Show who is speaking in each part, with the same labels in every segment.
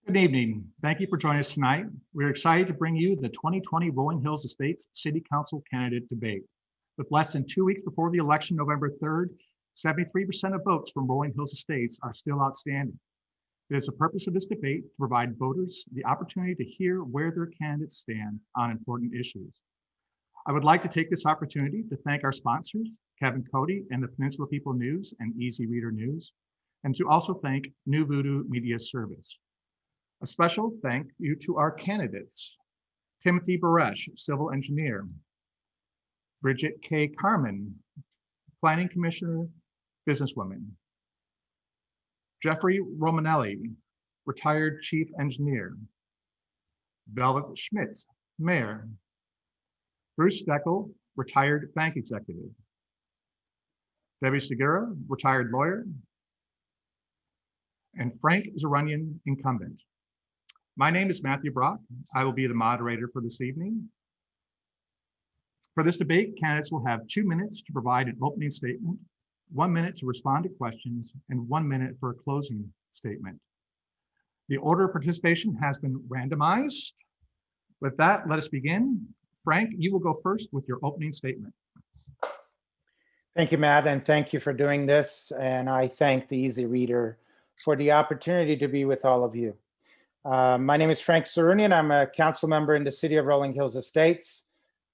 Speaker 1: Good evening. Thank you for joining us tonight. We're excited to bring you the 2020 Rolling Hills Estates City Council candidate debate. With less than 2 weeks before the election, November 3rd, 73% of votes from Rolling Hills Estates are still outstanding. It is the purpose of this debate to provide voters the opportunity to hear where their candidates stand on important issues. I would like to take this opportunity to thank our sponsors, Kevin Cody and the Peninsula People News and Easy Reader News, and to also thank New Voodoo Media Service. A special thank you to our candidates, Timothy Baresh, Civil Engineer, Bridget K. Carmen, Planning Commissioner, Businesswoman, Jeffrey Romanelli, Retired Chief Engineer, Velvet Schmidt, Mayor, Bruce Steckel, Retired Bank Executive, Debbie Segura, Retired Lawyer, and Frank Zerunian, Incumbent. My name is Matthew Brock. I will be the moderator for this evening. For this debate, candidates will have 2 minutes to provide an opening statement, 1 minute to respond to questions, and 1 minute for a closing statement. The order of participation has been randomized. With that, let us begin. Frank, you will go first with your opening statement.
Speaker 2: Thank you, Matt, and thank you for doing this. And I thank the Easy Reader for the opportunity to be with all of you. My name is Frank Zerunian. I'm a council member in the city of Rolling Hills Estates.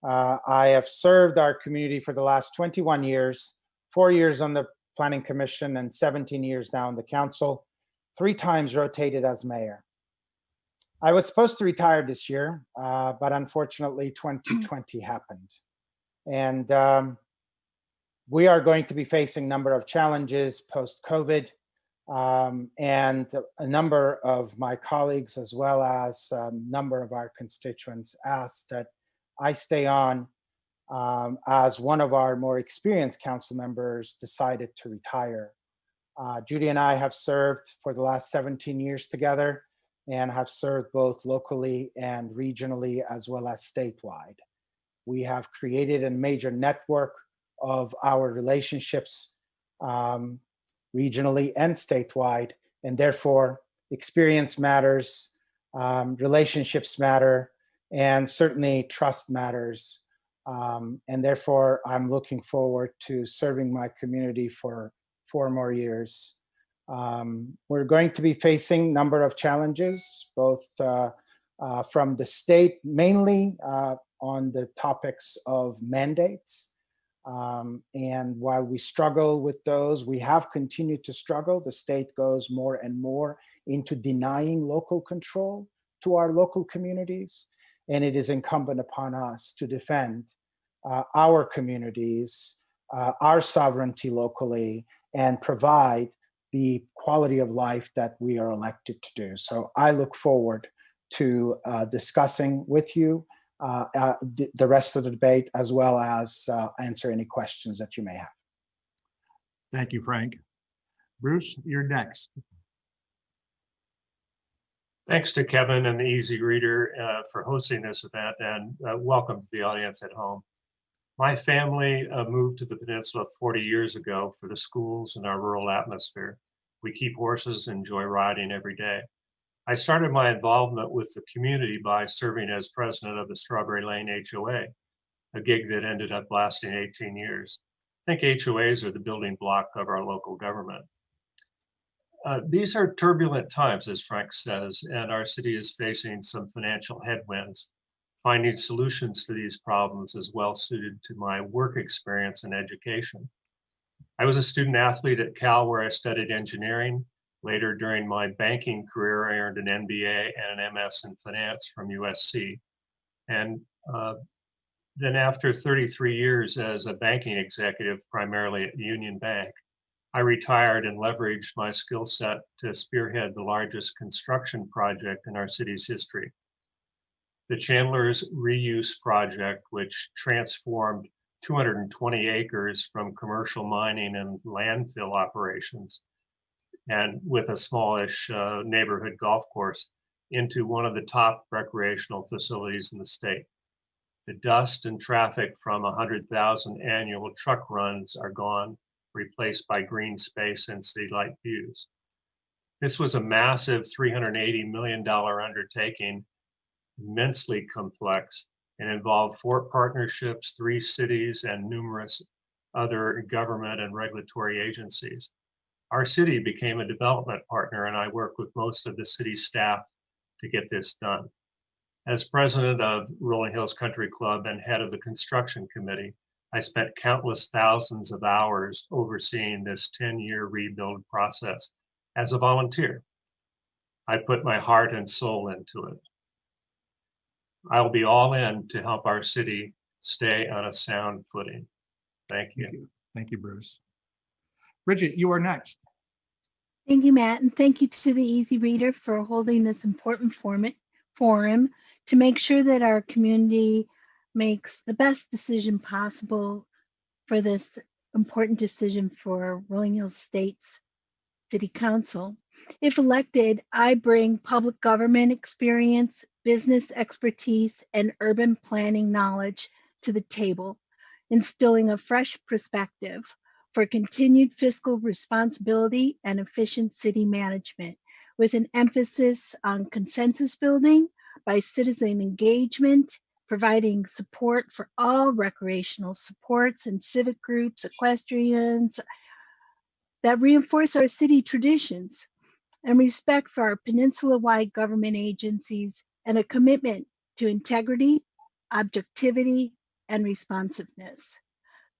Speaker 2: I have served our community for the last 21 years, 4 years on the Planning Commission and 17 years now on the council, 3 times rotated as mayor. I was supposed to retire this year, but unfortunately 2020 happened. And we are going to be facing a number of challenges post-COVID. And a number of my colleagues, as well as a number of our constituents, asked that I stay on as one of our more experienced council members decided to retire. Judy and I have served for the last 17 years together and have served both locally and regionally as well as statewide. We have created a major network of our relationships regionally and statewide, and therefore experience matters, relationships matter, and certainly trust matters. And therefore, I'm looking forward to serving my community for 4 more years. We're going to be facing a number of challenges, both from the state, mainly on the topics of mandates. And while we struggle with those, we have continued to struggle. The state goes more and more into denying local control to our local communities. And it is incumbent upon us to defend our communities, our sovereignty locally, and provide the quality of life that we are elected to do. So I look forward to discussing with you the rest of the debate, as well as answer any questions that you may have.
Speaker 1: Thank you, Frank. Bruce, you're next.
Speaker 3: Thanks to Kevin and the Easy Reader for hosting this event, and welcome to the audience at home. My family moved to the peninsula 40 years ago for the schools and our rural atmosphere. We keep horses and enjoy riding every day. I started my involvement with the community by serving as president of the Strawberry Lane HOA, a gig that ended up lasting 18 years. I think HOAs are the building block of our local government. These are turbulent times, as Frank says, and our city is facing some financial headwinds. Finding solutions to these problems is well suited to my work experience and education. I was a student athlete at Cal, where I studied engineering. Later, during my banking career, I earned an MBA and an MS in finance from USC. And then after 33 years as a banking executive, primarily at Union Bank, I retired and leveraged my skill set to spearhead the largest construction project in our city's history. The Chandler's Reuse Project, which transformed 220 acres from commercial mining and landfill operations, and with a smallish neighborhood golf course, into one of the top recreational facilities in the state. The dust and traffic from 100,000 annual truck runs are gone, replaced by green space and city-like views. This was a massive $380 million undertaking, immensely complex, and involved 4 partnerships, 3 cities, and numerous other government and regulatory agencies. Our city became a development partner, and I worked with most of the city staff to get this done. As president of Rolling Hills Country Club and head of the construction committee, I spent countless thousands of hours overseeing this 10-year rebuild process as a volunteer. I put my heart and soul into it. I'll be all in to help our city stay on a sound footing. Thank you.
Speaker 1: Thank you. Thank you, Bruce. Bridget, you are next.
Speaker 4: Thank you, Matt, and thank you to the Easy Reader for holding this important forum to make sure that our community makes the best decision possible for this important decision for Rolling Hills Estates City Council. If elected, I bring public government experience, business expertise, and urban planning knowledge to the table, instilling a fresh perspective for continued fiscal responsibility and efficient city management, with an emphasis on consensus building by citizen engagement, providing support for all recreational supports and civic groups, equestrians, that reinforce our city traditions, and respect for our peninsula-wide government agencies, and a commitment to integrity, objectivity, and responsiveness.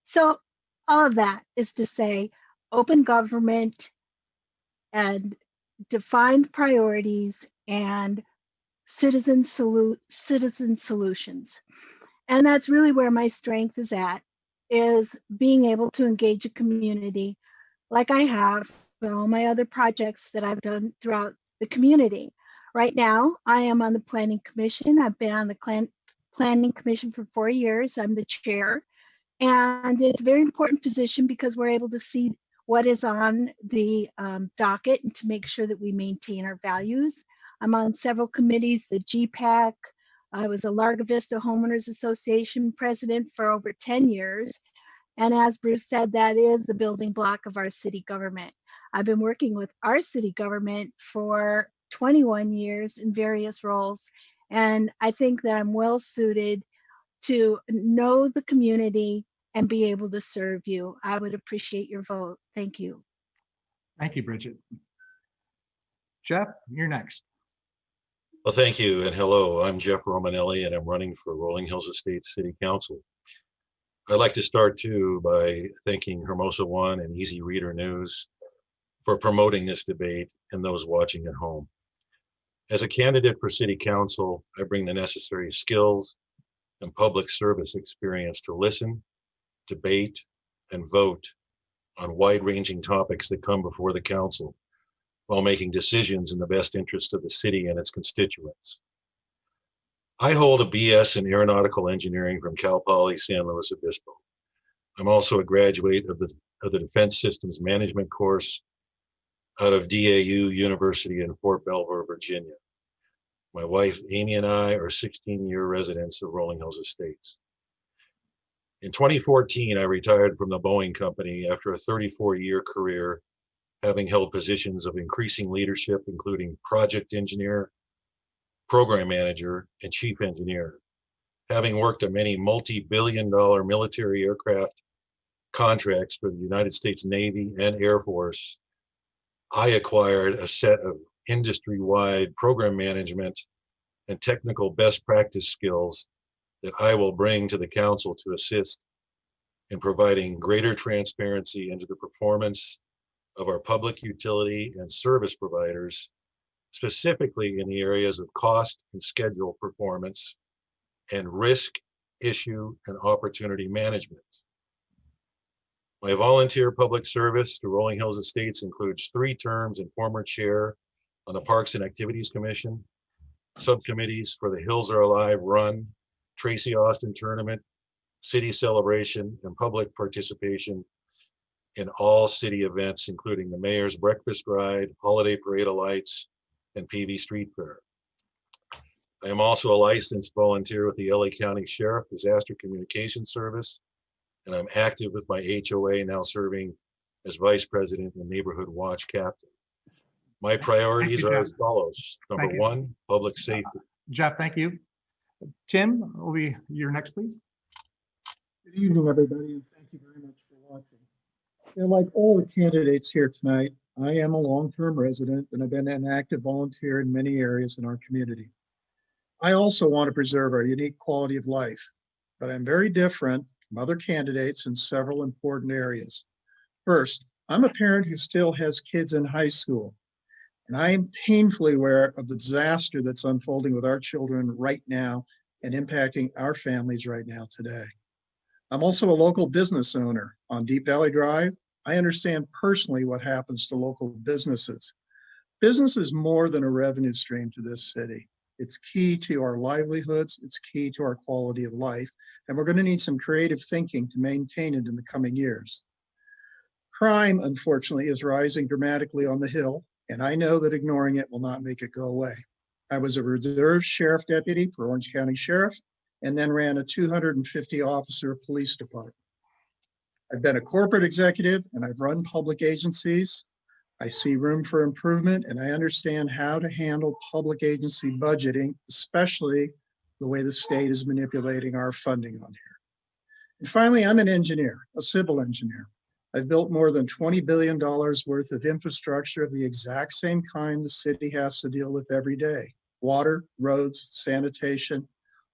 Speaker 4: So all of that is to say open government and defined priorities and citizen solutions. And that's really where my strength is at, is being able to engage a community like I have in all my other projects that I've done throughout the community. Right now, I am on the Planning Commission. I've been on the Planning Commission for 4 years. I'm the chair. And it's a very important position because we're able to see what is on the docket and to make sure that we maintain our values. I'm on several committees, the GPAC. I was a Largo Vista Homeowners Association president for over 10 years. And as Bruce said, that is the building block of our city government. I've been working with our city government for 21 years in various roles. And I think that I'm well suited to know the community and be able to serve you. I would appreciate your vote. Thank you.
Speaker 1: Thank you, Bridget. Jeff, you're next.
Speaker 5: Well, thank you and hello. I'm Jeff Romanelli and I'm running for Rolling Hills Estates City Council. I'd like to start too by thanking Hermosa One and Easy Reader News for promoting this debate and those watching at home. As a candidate for City Council, I bring the necessary skills and public service experience to listen, debate, and vote on wide-ranging topics that come before the council while making decisions in the best interest of the city and its constituents. I hold a BS in aeronautical engineering from Cal Poly San Luis Obispo. I'm also a graduate of the Defense Systems Management course out of DAU University in Fort Belvoir, Virginia. My wife, Amy, and I are 16-year residents of Rolling Hills Estates. In 2014, I retired from the Boeing Company after a 34-year career, having held positions of increasing leadership, including project engineer, program manager, and chief engineer. Having worked on many multi-billion-dollar military aircraft contracts for the United States Navy and Air Force, I acquired a set of industry-wide program management and technical best practice skills that I will bring to the council to assist in providing greater transparency into the performance of our public utility and service providers, specifically in the areas of cost and schedule performance and risk, issue, and opportunity management. My volunteer public service to Rolling Hills Estates includes 3 terms and former chair on the Parks and Activities Commission, subcommittees for the Hills Are Alive Run, Tracy Austin Tournament, City Celebration, and public participation in all city events, including the Mayor's Breakfast Ride, Holiday Parade of Lights, and PV Street Fair. I am also a licensed volunteer with the LA County Sheriff Disaster Communications Service, and I'm active with my HOA, now serving as Vice President and Neighborhood Watch Captain. My priorities
Speaker 1: Thank you,
Speaker 5: are
Speaker 1: Jeff.
Speaker 5: as follows. Number
Speaker 1: Thank you.
Speaker 5: one, public safety.
Speaker 1: Jeff, thank you. Tim, will be your next, please.
Speaker 6: Good evening, everybody, and thank you very much for watching. Like all the candidates here tonight, I am a long-term resident and I've been an active volunteer in many areas in our community. I also want to preserve our unique quality of life, but I'm very different from other candidates in several important areas. First, I'm a parent who still has kids in high school, and I am painfully aware of the disaster that's unfolding with our children right now and impacting our families right now today. I'm also a local business owner on Deep Valley Drive. I understand personally what happens to local businesses. Business is more than a revenue stream to this city. It's key to our livelihoods. It's key to our quality of life. And we're going to need some creative thinking to maintain it in the coming years. Crime, unfortunately, is rising dramatically on the Hill, and I know that ignoring it will not make it go away. I was a reserve sheriff deputy for Orange County Sheriff, and then ran a 250 officer police department. I've been a corporate executive and I've run public agencies. I see room for improvement and I understand how to handle public agency budgeting, especially the way the state is manipulating our funding on here. And finally, I'm an engineer, a civil engineer. I've built more than $20 billion worth of infrastructure of the exact same kind the city has to deal with every day. Water, roads, sanitation,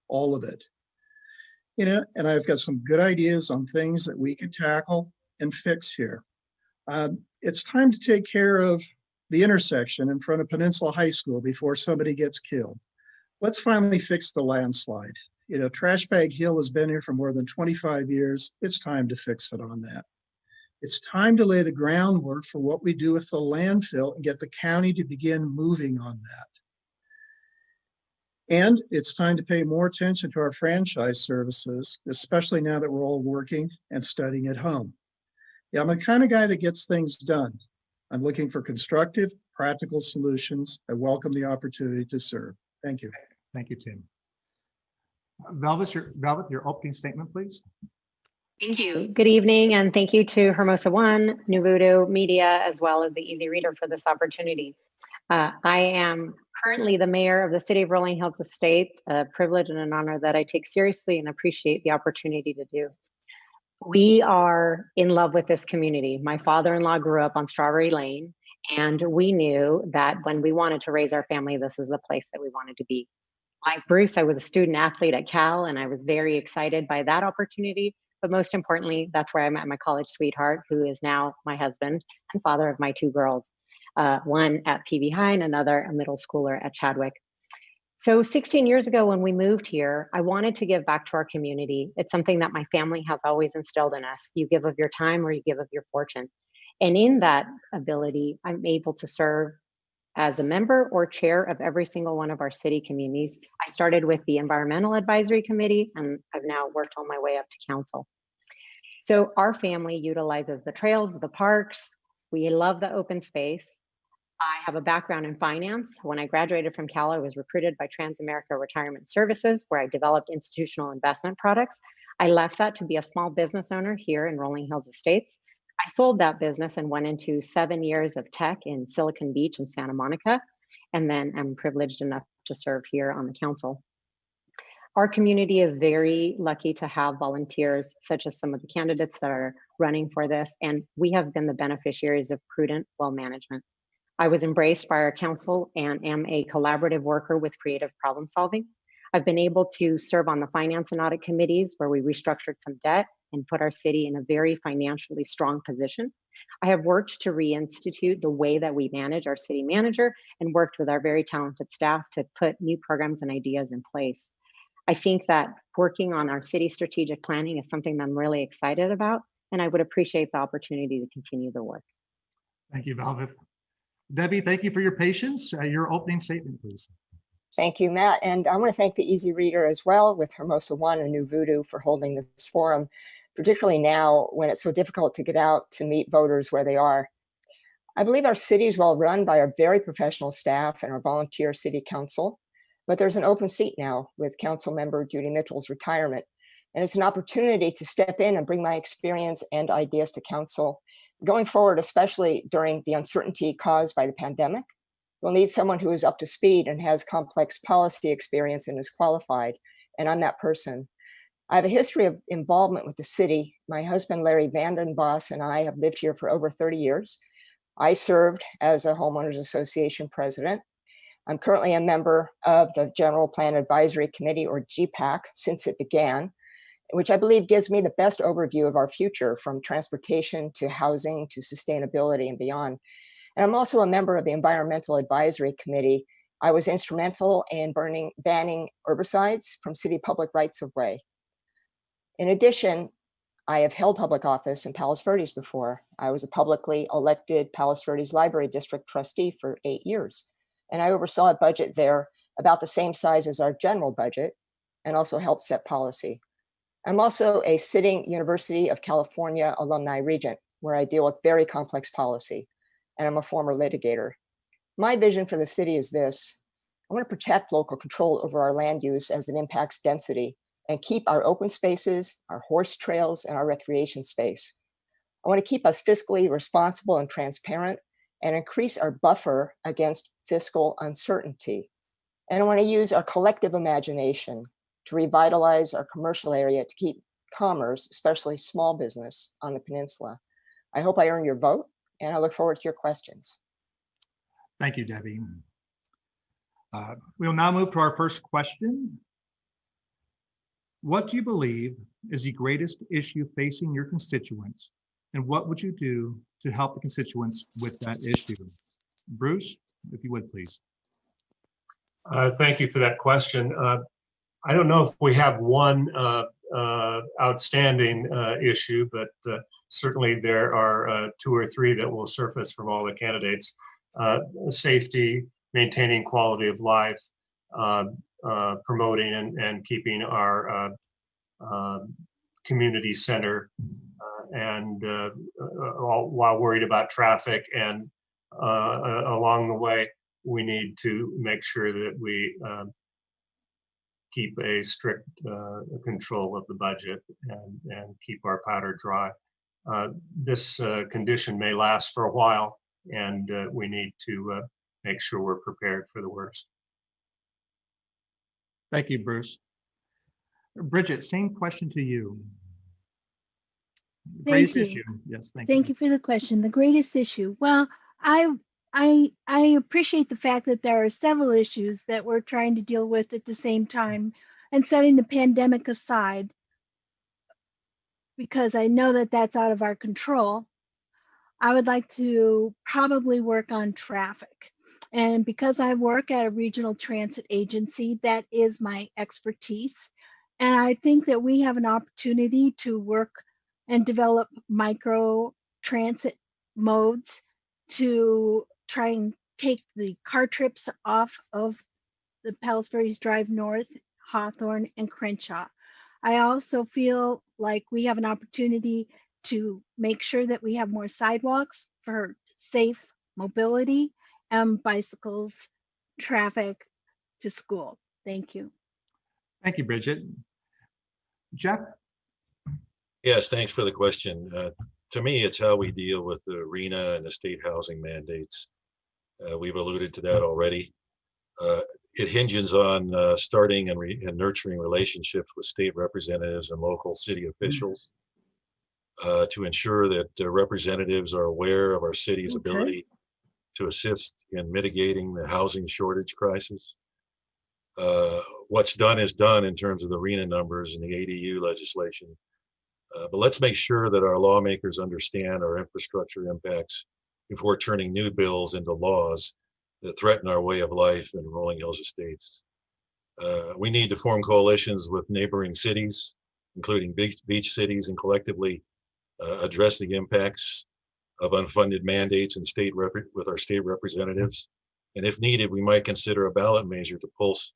Speaker 6: all of it. And I've got some good ideas on things that we could tackle and fix here. It's time to take care of the intersection in front of Peninsula High School before somebody gets killed. Let's finally fix the landslide. Trash Bag Hill has been here for more than 25 years. It's time to fix it on that. It's time to lay the groundwork for what we do with the landfill and get the county to begin moving on that. And it's time to pay more attention to our franchise services, especially now that we're all working and studying at home. I'm the kind of guy that gets things done. I'm looking for constructive, practical solutions. I welcome the opportunity to serve. Thank you.
Speaker 1: Thank you, Tim. Velvet, your opening statement, please.
Speaker 7: Thank you. Good evening, and thank you to Hermosa One, New Voodoo Media, as well as the Easy Reader for this opportunity. I am currently the mayor of the city of Rolling Hills Estates, a privilege and an honor that I take seriously and appreciate the opportunity to do. We are in love with this community. My father-in-law grew up on Strawberry Lane, and we knew that when we wanted to raise our family, this is the place that we wanted to be. Like Bruce, I was a student athlete at Cal, and I was very excited by that opportunity. But most importantly, that's where I met my college sweetheart, who is now my husband and father of my two girls, one at PV High and another a middle schooler at Chadwick. So 16 years ago when we moved here, I wanted to give back to our community. It's something that my family has always instilled in us. You give of your time or you give of your fortune. And in that ability, I'm able to serve as a member or chair of every single one of our city communities. I started with the Environmental Advisory Committee, and I've now worked all my way up to council. So our family utilizes the trails, the parks. We love the open space. I have a background in finance. When I graduated from Cal, I was recruited by Transamerica Retirement Services, where I developed institutional investment products. I left that to be a small business owner here in Rolling Hills Estates. I sold that business and went into 7 years of tech in Silicon Beach and Santa Monica, and then I'm privileged enough to serve here on the council. Our community is very lucky to have volunteers, such as some of the candidates that are running for this, and we have been the beneficiaries of prudent well management. I was embraced by our council and am a collaborative worker with creative problem solving. I've been able to serve on the finance and audit committees where we restructured some debt and put our city in a very financially strong position. I have worked to reinstitute the way that we manage our city manager and worked with our very talented staff to put new programs and ideas in place. I think that working on our city strategic planning is something that I'm really excited about, and I would appreciate the opportunity to continue the work.
Speaker 1: Thank you, Velvet. Debbie, thank you for your patience. Your opening statement, please.
Speaker 8: Thank you, Matt. And I want to thank the Easy Reader as well with Hermosa One and New Voodoo for holding this forum, particularly now when it's so difficult to get out to meet voters where they are. I believe our city is well run by our very professional staff and our volunteer city council, but there's an open seat now with council member Judy Mitchell's retirement. And it's an opportunity to step in and bring my experience and ideas to council going forward, especially during the uncertainty caused by the pandemic We'll need someone who is up to speed and has complex policy experience and is qualified, and I'm that person. I have a history of involvement with the city. My husband, Larry Vanden Boss, and I have lived here for over 30 years. I served as a homeowners association president. I'm currently a member of the General Plan Advisory Committee, or GPAC, since it began, which I believe gives me the best overview of our future, from transportation to housing to sustainability and beyond. And I'm also a member of the Environmental Advisory Committee. I was instrumental in banning herbicides from city public rights of way. In addition, I have held public office in Palos Verdes before. I was a publicly elected Palos Verdes Library District trustee for 8 years, and I oversaw a budget there about the same size as our general budget, and also helped set policy. I'm also a sitting University of California alumni regent, where I deal with very complex policy, and I'm a former litigator. My vision for the city is this: I want to protect local control over our land use as it impacts density, and keep our open spaces, our horse trails, and our recreation space. I want to keep us fiscally responsible and transparent, and increase our buffer against fiscal uncertainty. And I want to use our collective imagination to revitalize our commercial area to keep commerce, especially small business, on the peninsula. I hope I earn your vote, and I look forward to your questions.
Speaker 1: Thank you, Debbie. We'll now move to our first question. What do you believe is the greatest issue facing your constituents, and what would you do to help the constituents with that issue? Bruce, if you would, please.
Speaker 3: Thank you for that question. I don't know if we have one outstanding issue, but certainly there are 2 or 3 that will surface from all the candidates. Safety, maintaining quality of life, promoting and keeping our community center, and while worried about traffic, and along the way, we need to make sure that we keep a strict control of the budget and keep our powder dry. This condition may last for a while, and we need to make sure we're prepared for the worst.
Speaker 1: Thank you, Bruce. Bridget, same question to you.
Speaker 4: Thank you.
Speaker 1: Issue. Yes, thank you.
Speaker 4: Thank you for the question. The greatest issue. Well, I appreciate the fact that there are several issues that we're trying to deal with at the same time, and setting the pandemic aside, because I know that that's out of our control. I would like to probably work on traffic. And because I work at a regional transit agency, that is my expertise. And I think that we have an opportunity to work and develop micro transit modes to try and take the car trips off of the Palos Verdes Drive North, Hawthorne, and Crenshaw. I also feel like we have an opportunity to make sure that we have more sidewalks for safe mobility and bicycles, traffic to school. Thank you.
Speaker 1: Thank you, Bridget. Jeff?
Speaker 5: Yes, thanks for the question. To me, it's how we deal with the RHNA and the state housing mandates. We've alluded to that already. It hinges on starting and nurturing relationships with state representatives and local city officials to ensure that representatives are aware of our city's ability to assist in mitigating the housing shortage crisis. What's done is done in terms of the RHNA numbers and the ADU legislation. But let's make sure that our lawmakers understand our infrastructure impacts before turning new bills into laws that threaten our way of life in Rolling Hills Estates. We need to form coalitions with neighboring cities, including beach cities, and collectively address the impacts of unfunded mandates and with our state representatives. And if needed, we might consider a ballot measure to pulse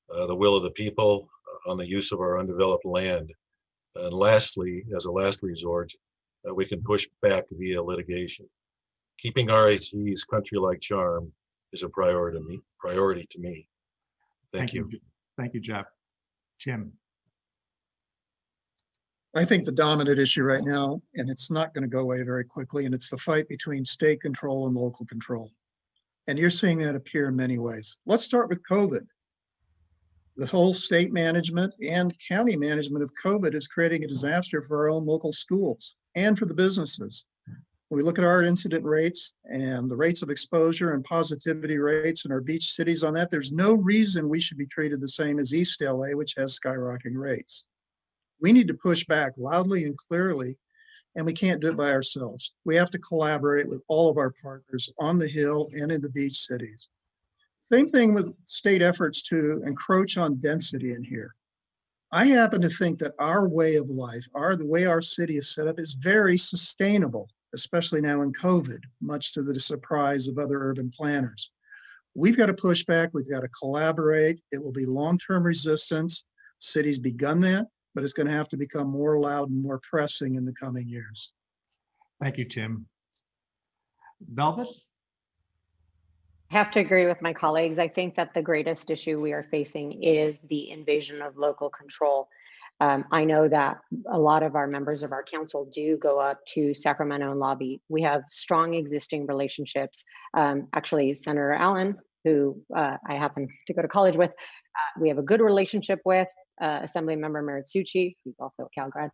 Speaker 5: the will of the people on the use of our undeveloped land. And lastly, as a last resort, we can push back via litigation. Keeping RHE's country-like charm is a priority to me. Thank you.
Speaker 1: Thank you, Jeff. Tim?
Speaker 6: I think the dominant issue right now, and it's not going to go away very quickly, and it's the fight between state control and local control. And you're seeing that appear in many ways. Let's start with COVID. The whole state management and county management of COVID is creating a disaster for our own local schools and for the businesses. When we look at our incident rates and the rates of exposure and positivity rates in our beach cities on that, there's no reason we should be treated the same as East LA, which has skyrocketing rates. We need to push back loudly and clearly, and we can't do it by ourselves. We have to collaborate with all of our partners on the Hill and in the beach cities. Same thing with state efforts to encroach on density in here. I happen to think that our way of life, the way our city is set up, is very sustainable, especially now in COVID, much to the surprise of other urban planners. We've got to push back. We've got to collaborate. It will be long-term resistance. City's begun that, but it's going to have to become more loud and more pressing in the coming years.
Speaker 1: Thank you, Tim. Velvet?
Speaker 7: I have to agree with my colleagues. I think that the greatest issue we are facing is the invasion of local control. I know that a lot of our members of our council do go up to Sacramento and lobby. We have strong existing relationships. Actually, Senator Allen, who I happen to go to college with, we have a good relationship with. Assemblymember Meritsuchi, who's also a Cal grad.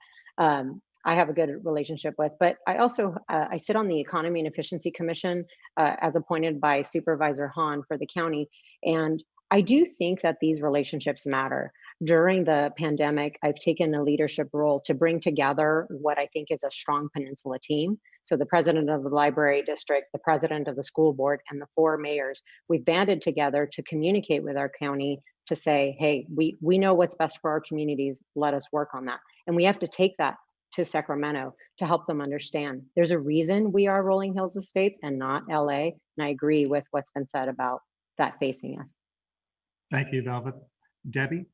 Speaker 7: I have a good relationship with, but I also, I sit on the Economy and Efficiency Commission as appointed by Supervisor Hahn for the county. And I do think that these relationships matter. During the pandemic, I've taken a leadership role to bring together what I think is a strong peninsula team. So the president of the library district, the president of the school board, and the 4 mayors, we've banded together to communicate with our county to say, hey, we know what's best for our communities, let us work on that. And we have to take that to Sacramento to help them understand. There's a reason we are Rolling Hills Estates and not LA. And I agree with what's been said about that facing us.
Speaker 1: Thank you, Velvet. Debbie?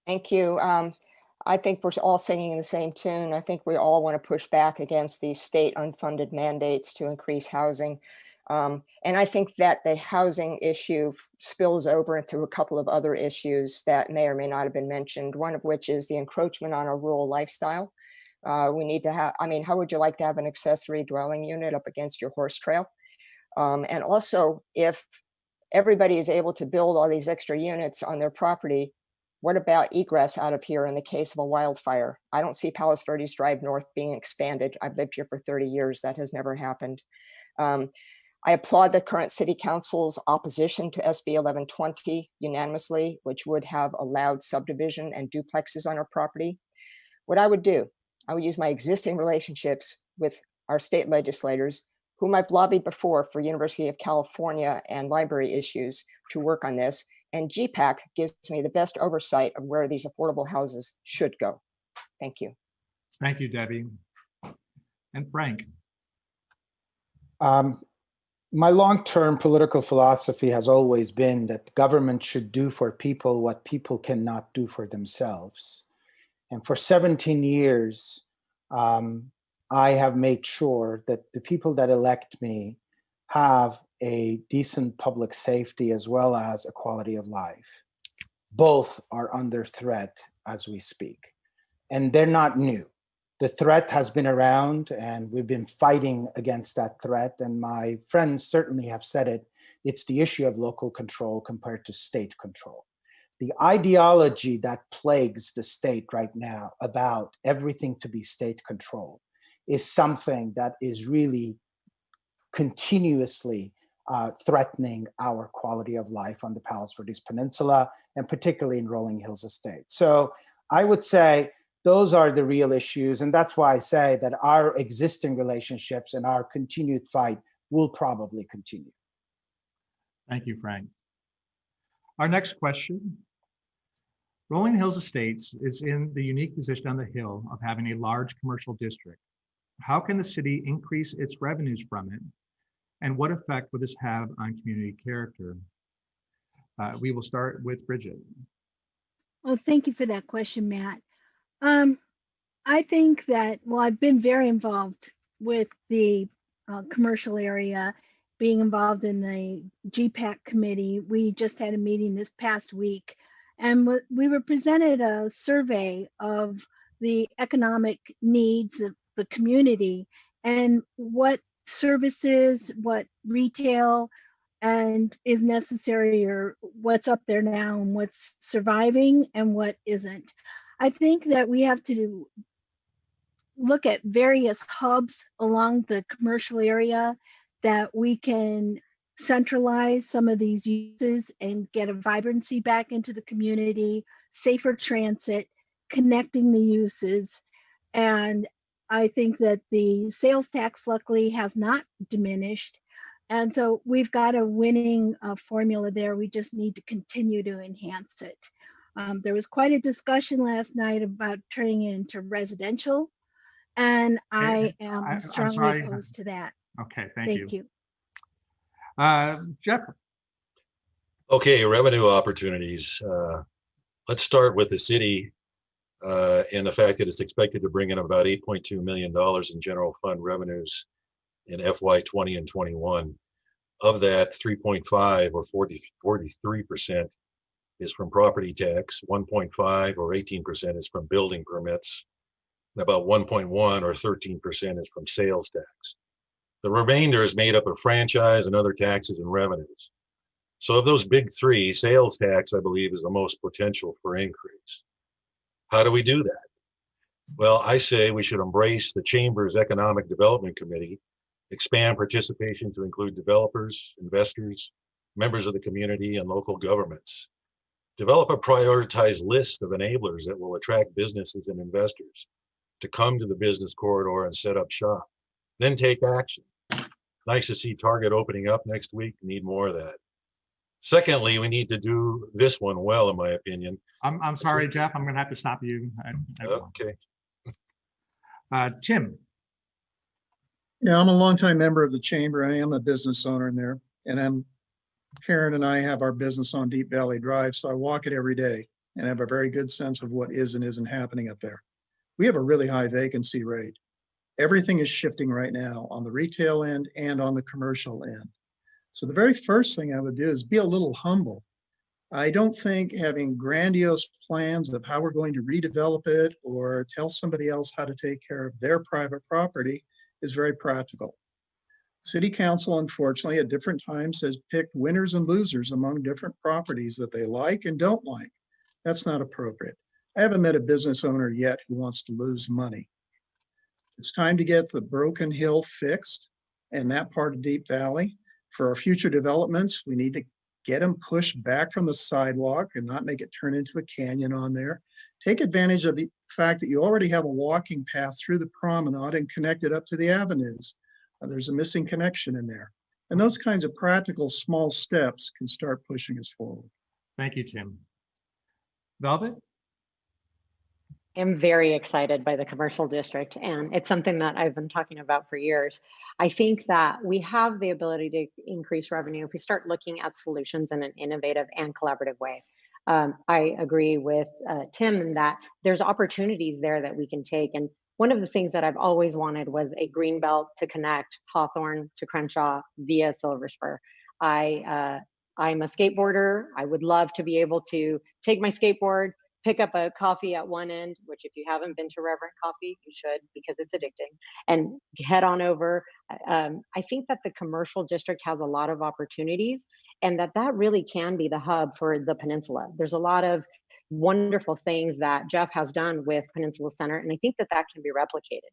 Speaker 8: Thank you. I think we're all singing the same tune. I think we all want to push back against these state unfunded mandates to increase housing. And I think that the housing issue spills over into a couple of other issues that may or may not have been mentioned, one of which is the encroachment on a rural lifestyle. We need to have, I mean, how would you like to have an accessory dwelling unit up against your horse trail? And also, if everybody is able to build all these extra units on their property, what about egress out of here in the case of a wildfire? I don't see Palos Verdes Drive North being expanded. I've lived here for 30 years. That has never happened. I applaud the current city council's opposition to SB 1120 unanimously, which would have allowed subdivision and duplexes on our property. What I would do, I would use my existing relationships with our state legislators, whom I've lobbied before for University of California and library issues to work on this. And GPAC gives me the best oversight of where these affordable houses should go. Thank you.
Speaker 1: Thank you, Debbie. And Frank?
Speaker 2: My long-term political philosophy has always been that government should do for people what people cannot do for themselves. And for 17 years, I have made sure that the people that elect me have a decent public safety as well as a quality of life. Both are under threat as we speak. And they're not new. The threat has been around and we've been fighting against that threat. And my friends certainly have said it. It's the issue of local control compared to state control. The ideology that plagues the state right now about everything to be state controlled is something that is really continuously threatening our quality of life on the Palos Verdes Peninsula, and particularly in Rolling Hills Estate. So I would say those are the real issues. And that's why I say that our existing relationships and our continued fight will probably continue.
Speaker 1: Thank you, Frank. Our next question. Rolling Hills Estates is in the unique position on the Hill of having a large commercial district. How can the city increase its revenues from it? And what effect would this have on community character? We will start with Bridget.
Speaker 4: Well, thank you for that question, Matt. I think that, well, I've been very involved with the commercial area, being involved in the GPAC committee. We just had a meeting this past week, and we were presented a survey of the economic needs of the community and what services, what retail and is necessary, or what's up there now and what's surviving and what isn't. I think that we have to look at various hubs along the commercial area that we can centralize some of these uses and get a vibrancy back into the community, safer transit, connecting the uses. And I think that the sales tax luckily has not diminished. And so we've got a winning formula there. We just need to continue to enhance it. There was quite a discussion last night about turning it into residential, and I am
Speaker 1: I'm
Speaker 4: strongly
Speaker 1: sorry.
Speaker 4: opposed to that.
Speaker 1: Okay, thank you.
Speaker 4: Thank you.
Speaker 1: Jeff,
Speaker 5: Okay, revenue opportunities. Let's start with the city and the fact that it's expected to bring in about $8.2 million in general fund revenues in FY20 and 21. Of that, 3.5 or 43% is from property tax, 1.5 or 18% is from building permits, and about 1.1 or 13% is from sales tax. The remainder is made up of franchise and other taxes and revenues. So of those big three, sales tax, I believe, is the most potential for increase. How do we do that? Well, I say we should embrace the Chamber's Economic Development Committee, expand participation to include developers, investors, members of the community, and local governments. Develop a prioritized list of enablers that will attract businesses and investors to come to the business corridor and set up shop. Then take action. Nice to see Target opening up next week. Need more of that. Secondly, we need to do this one well, in my opinion.
Speaker 1: I'm sorry, Jeff, I'm gonna have to stop you.
Speaker 5: Okay.
Speaker 1: Tim,
Speaker 6: Yeah, I'm a longtime member of the chamber. I am a business owner in there, and Karen and I have our business on Deep Valley Drive, so I walk it every day and have a very good sense of what is and isn't happening up there. We have a really high vacancy rate. Everything is shifting right now on the retail end and on the commercial end. So the very first thing I would do is be a little humble. I don't think having grandiose plans of how we're going to redevelop it or tell somebody else how to take care of their private property is very practical. City Council, unfortunately, at different times has picked winners and losers among different properties that they like and don't like. That's not appropriate. I haven't met a business owner yet who wants to lose money. It's time to get the Broken Hill fixed and that part of Deep Valley. For our future developments, we need to get them pushed back from the sidewalk and not make it turn into a canyon on there. Take advantage of the fact that you already have a walking path through the promenade and connect it up to the avenues. There's a missing connection in there. And those kinds of practical small steps can start pushing us forward.
Speaker 1: thank you, Tim. Velvet?
Speaker 7: I'm very excited by the commercial district, and it's something that I've been talking about for years. I think that we have the ability to increase revenue if we start looking at solutions in an innovative and collaborative way. I agree with Tim in that there's opportunities there that we can take. And one of the things that I've always wanted was a green belt to connect Hawthorne to Crenshaw via Silver Spur. I'm a skateboarder. I would love to be able to take my skateboard, pick up a coffee at one end, which if you haven't been to Reverend Coffee, you should, because it's addicting, and head on over. I think that the commercial district has a lot of opportunities, and that really can be the hub for the peninsula. There's a lot of wonderful things that Jeff has done with Peninsula Center, and I think that can be replicated.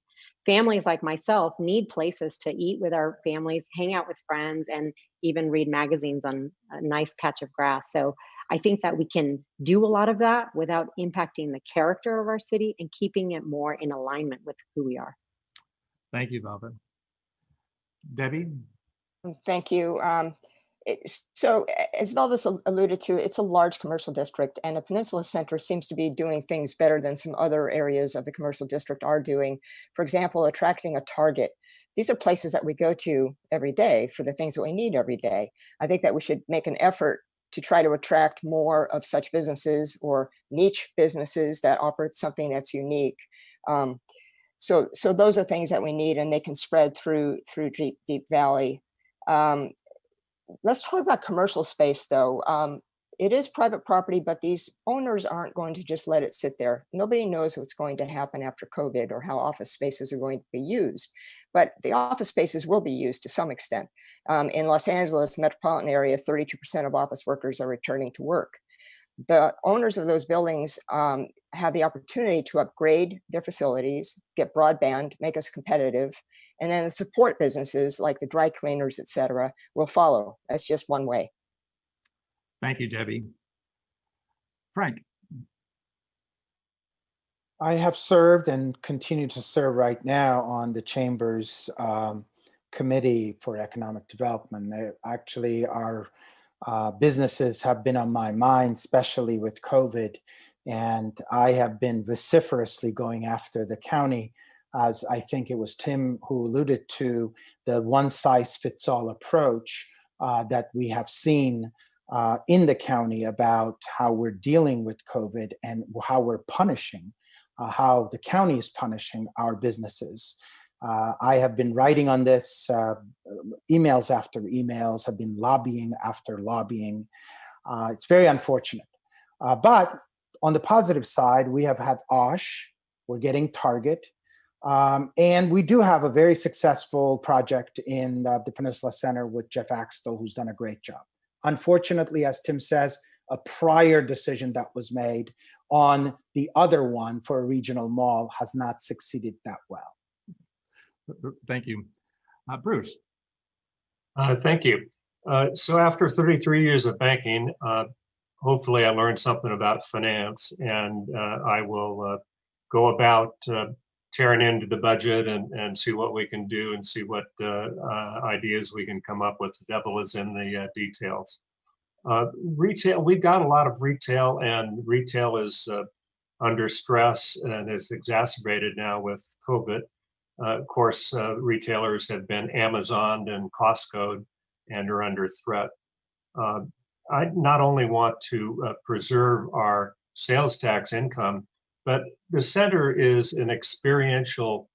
Speaker 7: Families like myself need places to eat with our families, hang out with friends, and even read magazines on a nice patch of grass. So I think that we can do a lot of that without impacting the character of our city and keeping it more in alignment with who we are.
Speaker 1: Thank you, Velvet. Debbie?
Speaker 8: Thank you. So as Velvet alluded to, it's a large commercial district, and the Peninsula Center seems to be doing things better than some other areas of the commercial district are doing. For example, attracting a Target. These are places that we go to every day for the things that we need every day. I think that we should make an effort to try to attract more of such businesses or niche businesses that offer something that's unique. So those are things that we need, and they can spread through Deep Valley. Let's talk about commercial space, though. it is private property, but these owners aren't going to just let it sit there. Nobody knows what's going to happen after COVID or how office spaces are going to be used, but the office spaces will be used to some extent. In Los Angeles metropolitan area, 32% of office workers are returning to work. The owners of those buildings have the opportunity to upgrade their facilities, get broadband, make us competitive, and then the support businesses like the dry cleaners, et cetera, will follow. That's just one way.
Speaker 1: Thank you, Debbie. Frank.
Speaker 2: I have served and continue to serve right now on the Chamber's Committee for Economic Development. Actually, our businesses have been on my mind, especially with COVID, and I have been vociferously going after the county, as I think it was Tim who alluded to, the one-size-fits-all approach that we have seen in the county about how we're dealing with COVID and how we're punishing, how the county is punishing our businesses. I have been writing on this, emails after emails, have been lobbying after lobbying. It's very unfortunate. But on the positive side, we have had OSH, we're getting Target, and we do have a very successful project in the Peninsula Center with Jeff Axtell, who's done a great job. Unfortunately, as Tim says, a prior decision that was made on the other one for a regional mall has not succeeded that well.
Speaker 1: Thank you. Bruce.
Speaker 3: Thank you. So after 33 years of banking, hopefully I learned something about finance, and I will go about tearing into the budget and see what we can do and see what ideas we can come up with. The devil is in the details. Retail, we've got a lot of retail, and retail is under stress and is exacerbated now with COVID. Of course, retailers have been Amazoned and Costco'd and are under threat. I not only want to preserve our sales tax income, but the center is an experiential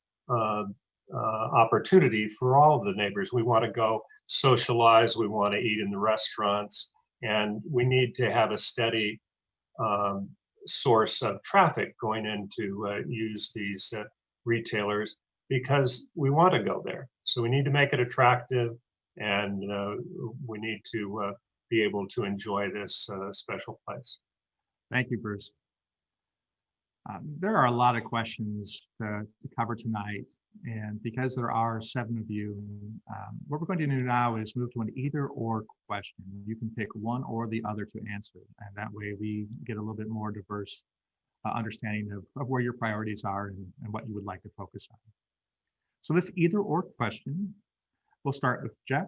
Speaker 3: opportunity for all of the neighbors. We want to go socialize, we want to eat in the restaurants, and we need to have a steady source of traffic going in to use these retailers, because we want to go there. So we need to make it attractive, and we need to be able to enjoy this special place.
Speaker 1: Thank you, Bruce. There are a lot of questions to cover tonight, and because there are 7 of you, what we're going to do now is move to an either or question. You can pick one or the other to answer, and that way we get a little bit more diverse understanding of where your priorities are and what you would like to focus on. So this either or question, we'll start with Jeff.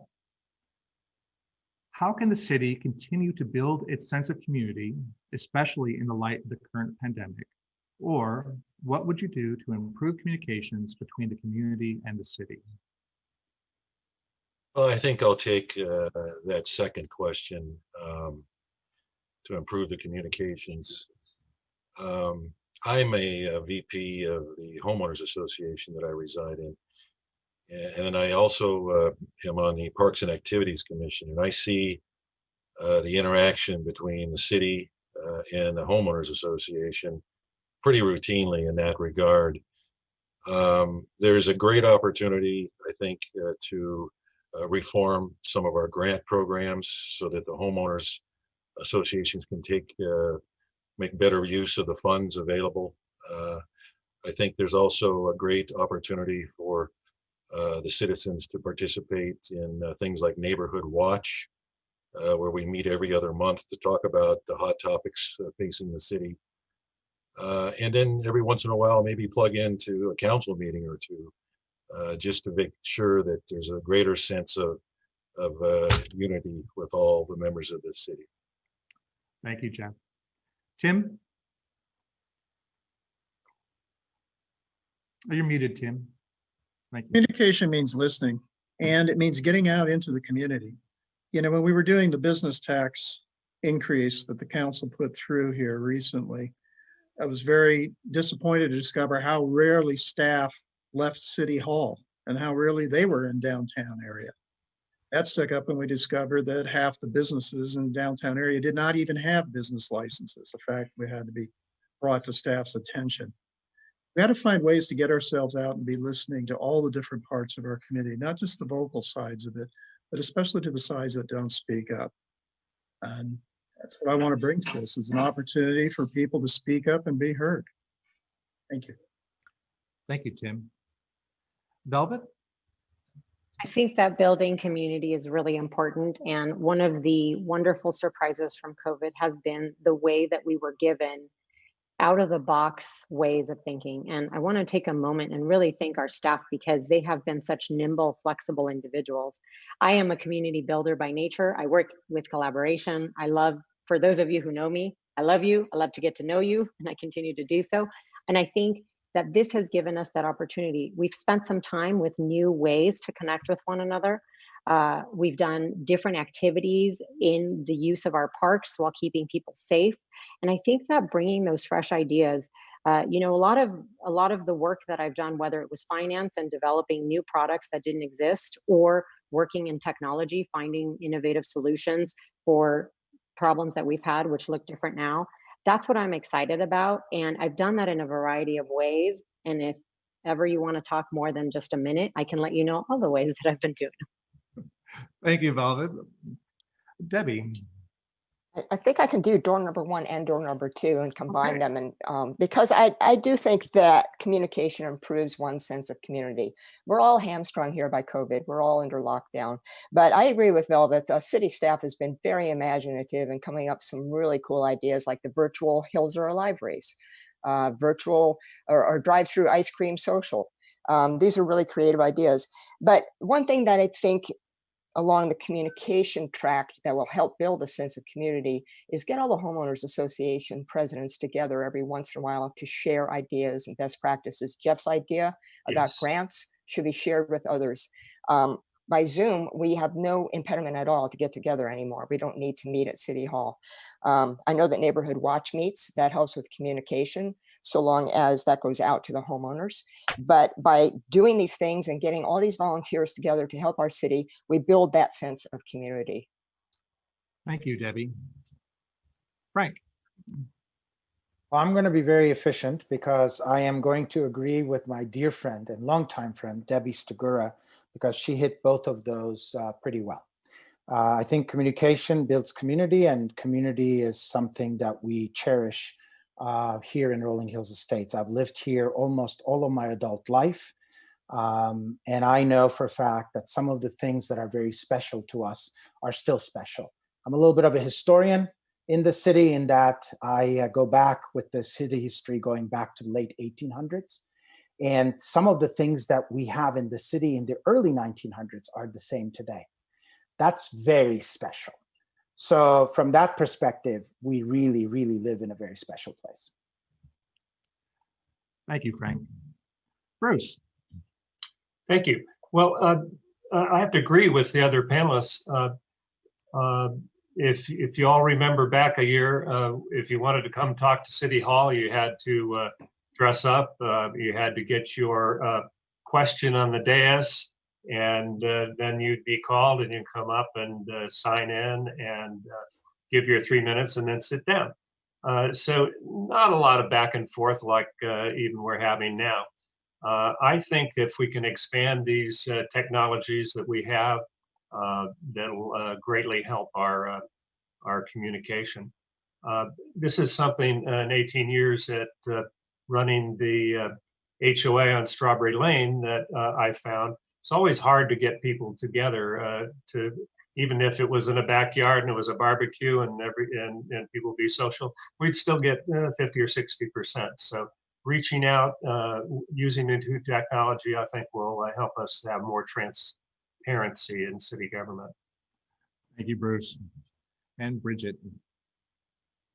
Speaker 1: How can the city continue to build its sense of community, especially in the light of the current pandemic? Or what would you do to improve communications between the community and the city?
Speaker 5: Well, I think I'll take that second question, to improve the communications. I'm a VP of the Homeowners Association that I reside in. And I also am on the Parks and Activities Commission, and I see the interaction between the city and the Homeowners Association pretty routinely in that regard. There's a great opportunity, I think, to reform some of our grant programs so that the homeowners associations can make better use of the funds available. I think there's also a great opportunity for the citizens to participate in things like Neighborhood Watch, where we meet every other month to talk about the hot topics facing the city. And then every once in a while, maybe plug into a council meeting or two, just to make sure that there's a greater sense of unity with all the members of the city.
Speaker 1: Thank you, Jeff. Tim? Oh, you're muted, Tim. Thank you.
Speaker 6: Communication means listening, and it means getting out into the community. You know, when we were doing the business tax increase that the council put through here recently, I was very disappointed to discover how rarely staff left City Hall and how rarely they were in downtown area. That stuck up when we discovered that half the businesses in the downtown area did not even have business licenses, a fact we had to be brought to staff's attention. We had to find ways to get ourselves out and be listening to all the different parts of our community, not just the vocal sides of it, but especially to the sides that don't speak up. And that's what I want to bring to this, is an opportunity for people to speak up and be heard. Thank you.
Speaker 1: Thank you, Tim. Velvet?
Speaker 7: I think that building community is really important. And one of the wonderful surprises from COVID has been the way that we were given out of the box ways of thinking. And I want to take a moment and really thank our staff, because they have been such nimble, flexible individuals. I am a community builder by nature. I work with collaboration. I love, for those of you who know me, I love you. I love to get to know you, and I continue to do so. And I think that this has given us that opportunity. We've spent some time with new ways to connect with one another. We've done different activities in the use of our parks while keeping people safe. And I think that bringing those fresh ideas, you know, a lot of the work that I've done, whether it was finance and developing new products that didn't exist, or working in technology, finding innovative solutions for problems that we've had, which look different now, that's what I'm excited about. And I've done that in a variety of ways. And if ever you want to talk more than just a minute, I can let you know all the ways that I've been doing.
Speaker 1: Thank you, Velvet. Debbie?
Speaker 8: I think I can do door number 1 and door number 2 and combine them. And because I do think that communication improves one's sense of community. We're all hamstrung here by COVID. We're all under lockdown. But I agree with Velvet. The city staff has been very imaginative and coming up with some really cool ideas, like the virtual Hills Are Alive race, virtual or drive-through ice cream social. These are really creative ideas. But one thing that I think along the communication track that will help build a sense of community is get all the homeowners association presidents together every once in a while to share ideas and best practices. Jeff's idea about grants should be shared with others. By Zoom, we have no impediment at all to get together anymore. We don't need to meet at City Hall. I know that Neighborhood Watch meets, that helps with communication, so long as that goes out to the homeowners. But by doing these things and getting all these volunteers together to help our city, we build that sense of community.
Speaker 1: Thank you, Debbie. Frank?
Speaker 2: Well, I'm going to be very efficient because I am going to agree with my dear friend and longtime friend, Debbie Stagura, because she hit both of those pretty well. I think communication builds community, and community is something that we cherish here in Rolling Hills Estates. I've lived here almost all of my adult life. And I know for a fact that some of the things that are very special to us are still special. I'm a little bit of a historian in the city in that I go back with the city history going back to the late 1800s. And some of the things that we have in the city in the early 1900s are the same today. That's very special. So from that perspective, we really, really live in a very special place.
Speaker 1: Thank you, Frank. Bruce?
Speaker 3: Thank you. Well, I have to agree with the other panelists. If you all remember back a year, if you wanted to come talk to City Hall, you had to dress up. You had to get your question on the dais, and then you'd be called and you'd come up and sign in and give your 3 minutes and then sit down. So not a lot of back and forth like even we're having now. I think if we can expand these technologies that we have, that'll greatly help our communication. This is something in 18 years that running the HOA on Strawberry Lane that I found. It's always hard to get people together to, even if it was in a backyard and it was a barbecue and people would be social, we'd still get 50 or 60%. So reaching out, using new technology, I think will help us have more transparency in city government.
Speaker 1: Thank you, Bruce. And Bridget?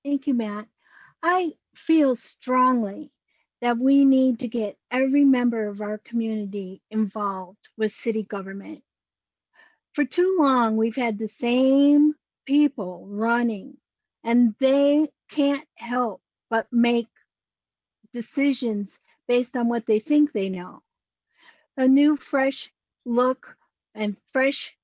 Speaker 4: Thank you, Matt. I feel strongly that we need to get every member of our community involved with city government. For too long, we've had the same people running, and they can't help but make decisions based on what they think they know. A new, fresh look and fresh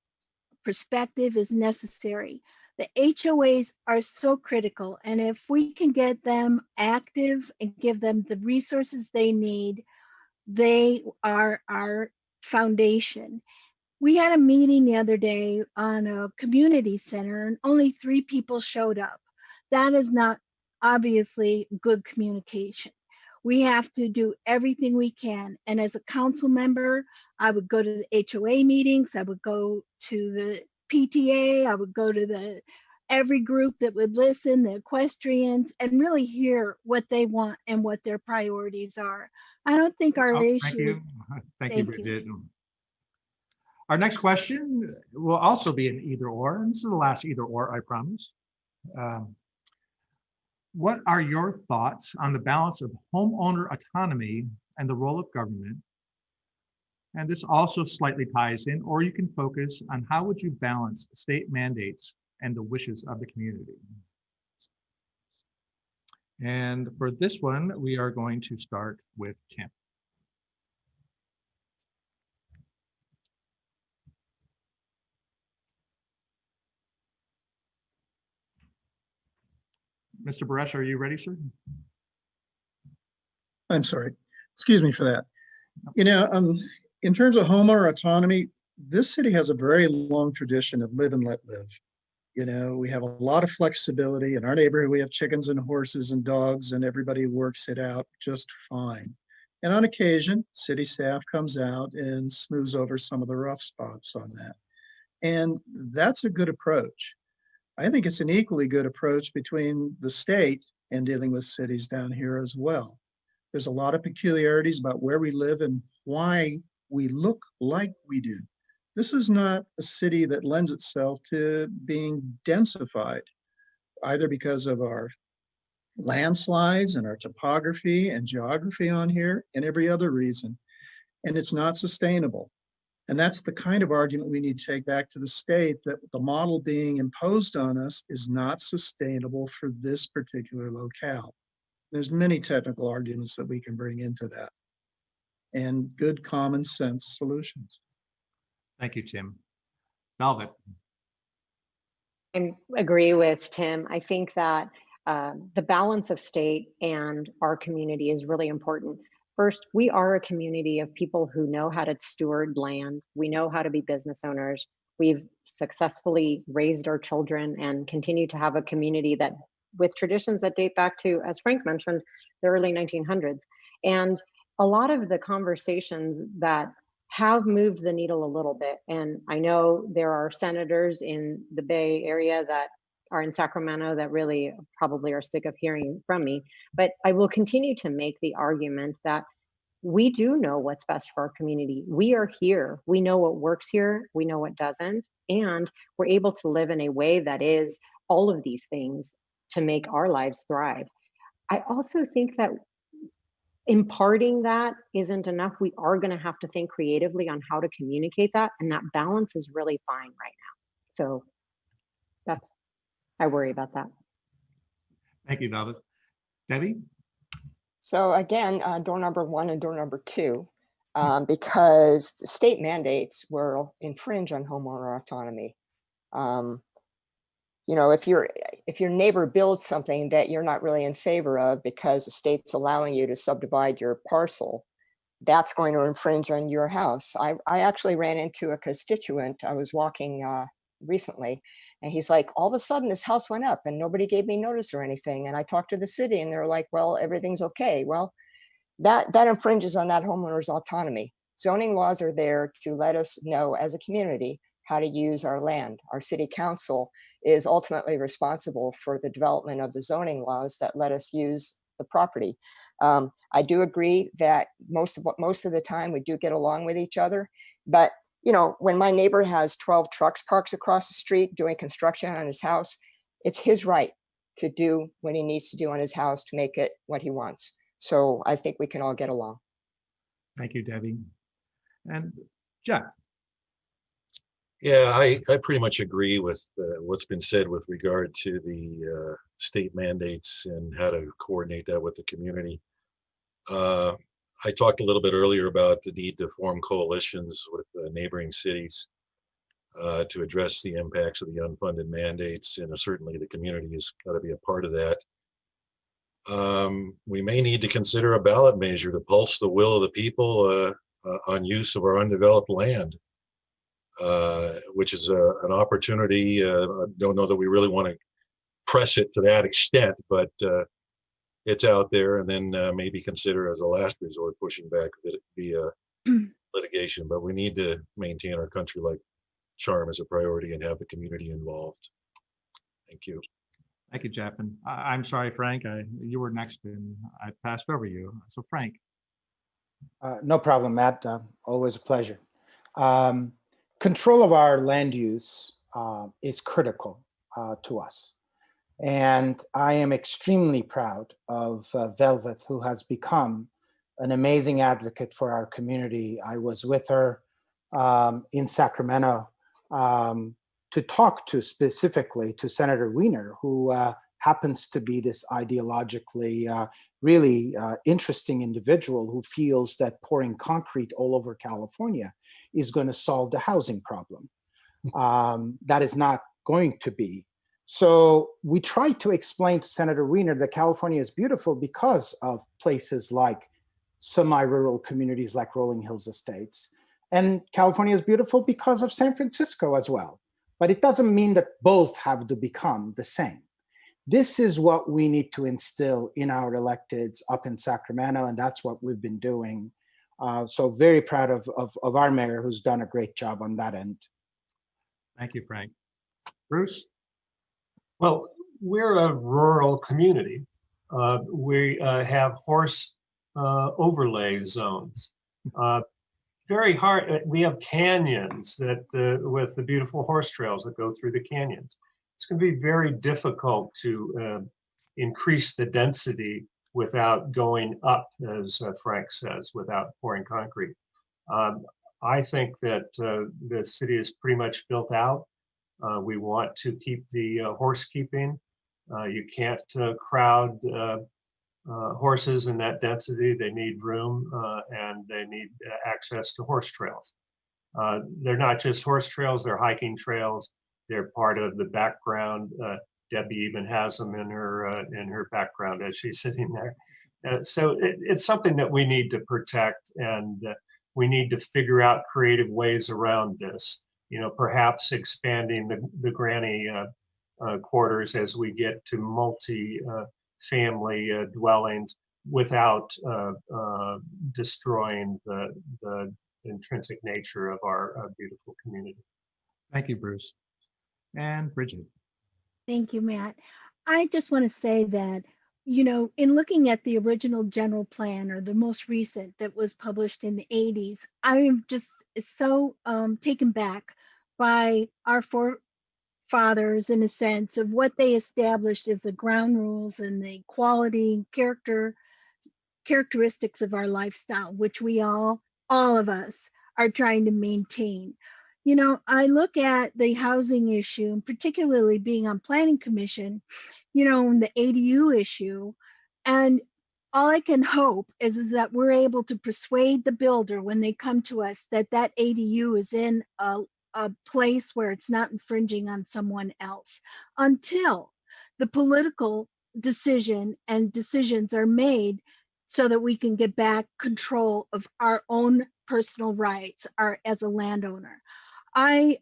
Speaker 4: perspective is necessary. The HOAs are so critical, and if we can get them active and give them the resources they need, they are our foundation. We had a meeting the other day on a community center and only 3 people showed up. That is not obviously good communication. We have to do everything we can. And as a council member, I would go to the HOA meetings, I would go to the PTA, I would go to every group that would listen, the equestrians, and really hear what they want and what their priorities are. I don't think our
Speaker 1: Oh,
Speaker 4: issue.
Speaker 1: thank you. Thank you,
Speaker 4: Thank you.
Speaker 1: Bridget. Our next question will also be an either or, and this is the last either or, I promise. What are your thoughts on the balance of homeowner autonomy and the role of government? And this also slightly ties in, or you can focus on how would you balance state mandates and the wishes of the community. And for this one, we are going to start with Tim. Mr. Baresh, are you ready, sir?
Speaker 6: I'm sorry. Excuse me for that. You know, in terms of homeowner autonomy, this city has a very long tradition of live and let live. You know, we have a lot of flexibility. In our neighborhood, we have chickens and horses and dogs, and everybody works it out just fine. And on occasion, city staff comes out and smooths over some of the rough spots on that. And that's a good approach. I think it's an equally good approach between the state and dealing with cities down here as well. There's a lot of peculiarities about where we live and why we look like we do. This is not a city that lends itself to being densified, either because of our landslides and our topography and geography on here and every other reason. And it's not sustainable. And that's the kind of argument we need to take back to the state, that the model being imposed on us is not sustainable for this particular locale. There's many technical arguments that we can bring into that and good common sense solutions.
Speaker 1: Thank you, Tim. Velvet.
Speaker 7: I agree with Tim. I think that the balance of state and our community is really important. First, we are a community of people who know how to steward land. We know how to be business owners. We've successfully raised our children and continue to have a community that, with traditions that date back to, as Frank mentioned, the early 1900s. And a lot of the conversations that have moved the needle a little bit, and I know there are senators in the Bay Area that are in Sacramento that really probably are sick of hearing from me, but I will continue to make the argument that we do know what's best for our community. We are here. We know what works here. We know what doesn't. And we're able to live in a way that is all of these things to make our lives thrive. I also think that imparting that isn't enough. We are going to have to think creatively on how to communicate that. And that balance is really fine right now. So I worry about that.
Speaker 1: Thank you, Velvet. Debbie?
Speaker 8: So again, door number 1 and door number 2, because the state mandates will infringe on homeowner autonomy. You know, if your neighbor builds something that you're not really in favor of because the state's allowing you to subdivide your parcel, that's going to infringe on your house. I actually ran into a constituent. I was walking recently, and he's like, all of a sudden this house went up and nobody gave me notice or anything. And I talked to the city and they're like, well, everything's okay. Well, that infringes on that homeowner's autonomy. Zoning laws are there to let us know as a community how to use our land. Our city council is ultimately responsible for the development of the zoning laws that let us use the property. I do agree that most of the time we do get along with each other, but you know, when my neighbor has 12 trucks parked across the street doing construction on his house, it's his right to do what he needs to do on his house to make it what he wants. So I think we can all get along.
Speaker 1: Thank you, Debbie. And Jeff?
Speaker 5: Yeah, I pretty much agree with what's been said with regard to the state mandates and how to coordinate that with the community. I talked a little bit earlier about the need to form coalitions with neighboring cities. to address the impacts of the unfunded mandates, and certainly the community has got to be a part of that. We may need to consider a ballot measure to pulse the will of the people on use of our undeveloped land, which is an opportunity. I don't know that we really want to press it to that extent, but it's out there, and then maybe consider as a last resort pushing back via litigation. But we need to maintain our country-like charm as a priority and have the community involved. Thank you.
Speaker 1: Thank you, Jeff. And I'm sorry, Frank, you were next and I passed over you. So Frank.
Speaker 2: No problem, Matt. Always a pleasure. Control of our land use is critical to us. And I am extremely proud of Velvet, who has become an amazing advocate for our community. I was with her in Sacramento to talk to specifically to Senator Wiener, who happens to be this ideologically really interesting individual who feels that pouring concrete all over California is going to solve the housing problem. That is not going to be. So we tried to explain to Senator Wiener that California is beautiful because of places like semi-rural communities like Rolling Hills Estates. And California is beautiful because of San Francisco as well. But it doesn't mean that both have to become the same. This is what we need to instill in our electeds up in Sacramento, and that's what we've been doing. So very proud of our mayor, who's done a great job on that end.
Speaker 1: Thank you, Frank. Bruce?
Speaker 3: Well, we're a rural community. We have horse overlay zones. Very hard. We have canyons that with the beautiful horse trails that go through the canyons. It's going to be very difficult to increase the density without going up, as Frank says, without pouring concrete. I think that the city is pretty much built out. We want to keep the horse keeping. You can't crowd horses in that density. They need room and they need access to horse trails. They're not just horse trails, they're hiking trails. They're part of the background. Debbie even has them in her background as she's sitting there. So it's something that we need to protect, and we need to figure out creative ways around this. You know, perhaps expanding the granny quarters as we get to multi-family dwellings without destroying the intrinsic nature of our beautiful community.
Speaker 1: Thank you, Bruce. And Bridget.
Speaker 4: Thank you, Matt. I just want to say that, you know, in looking at the original general plan, or the most recent that was published in the 80s, I am just so taken back by our forefathers, in a sense, of what they established as the ground rules and the quality characteristics of our lifestyle, which we all of us are trying to maintain. You know, I look at the housing issue, and particularly being on Planning Commission, you know, and the ADU issue, and all I can hope is that we're able to persuade the builder when they come to us that that ADU is in a place where it's not infringing on someone else, until the political decision and decisions are made so that we can get back control of our own personal rights as a landowner. I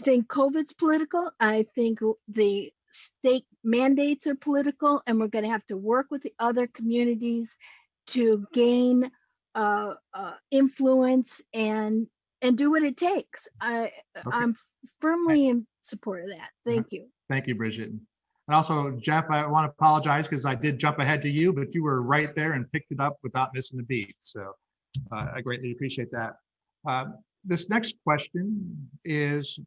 Speaker 4: think COVID's political. I think the state mandates are political, and we're going to have to work with the other communities to gain influence and do what it takes. I'm firmly in support of that. Thank you.
Speaker 1: Thank you, Bridget. And also, Jeff, I want to apologize because I did jump ahead to you, but you were right there and picked it up without missing a beat. So I greatly appreciate that. This next question is,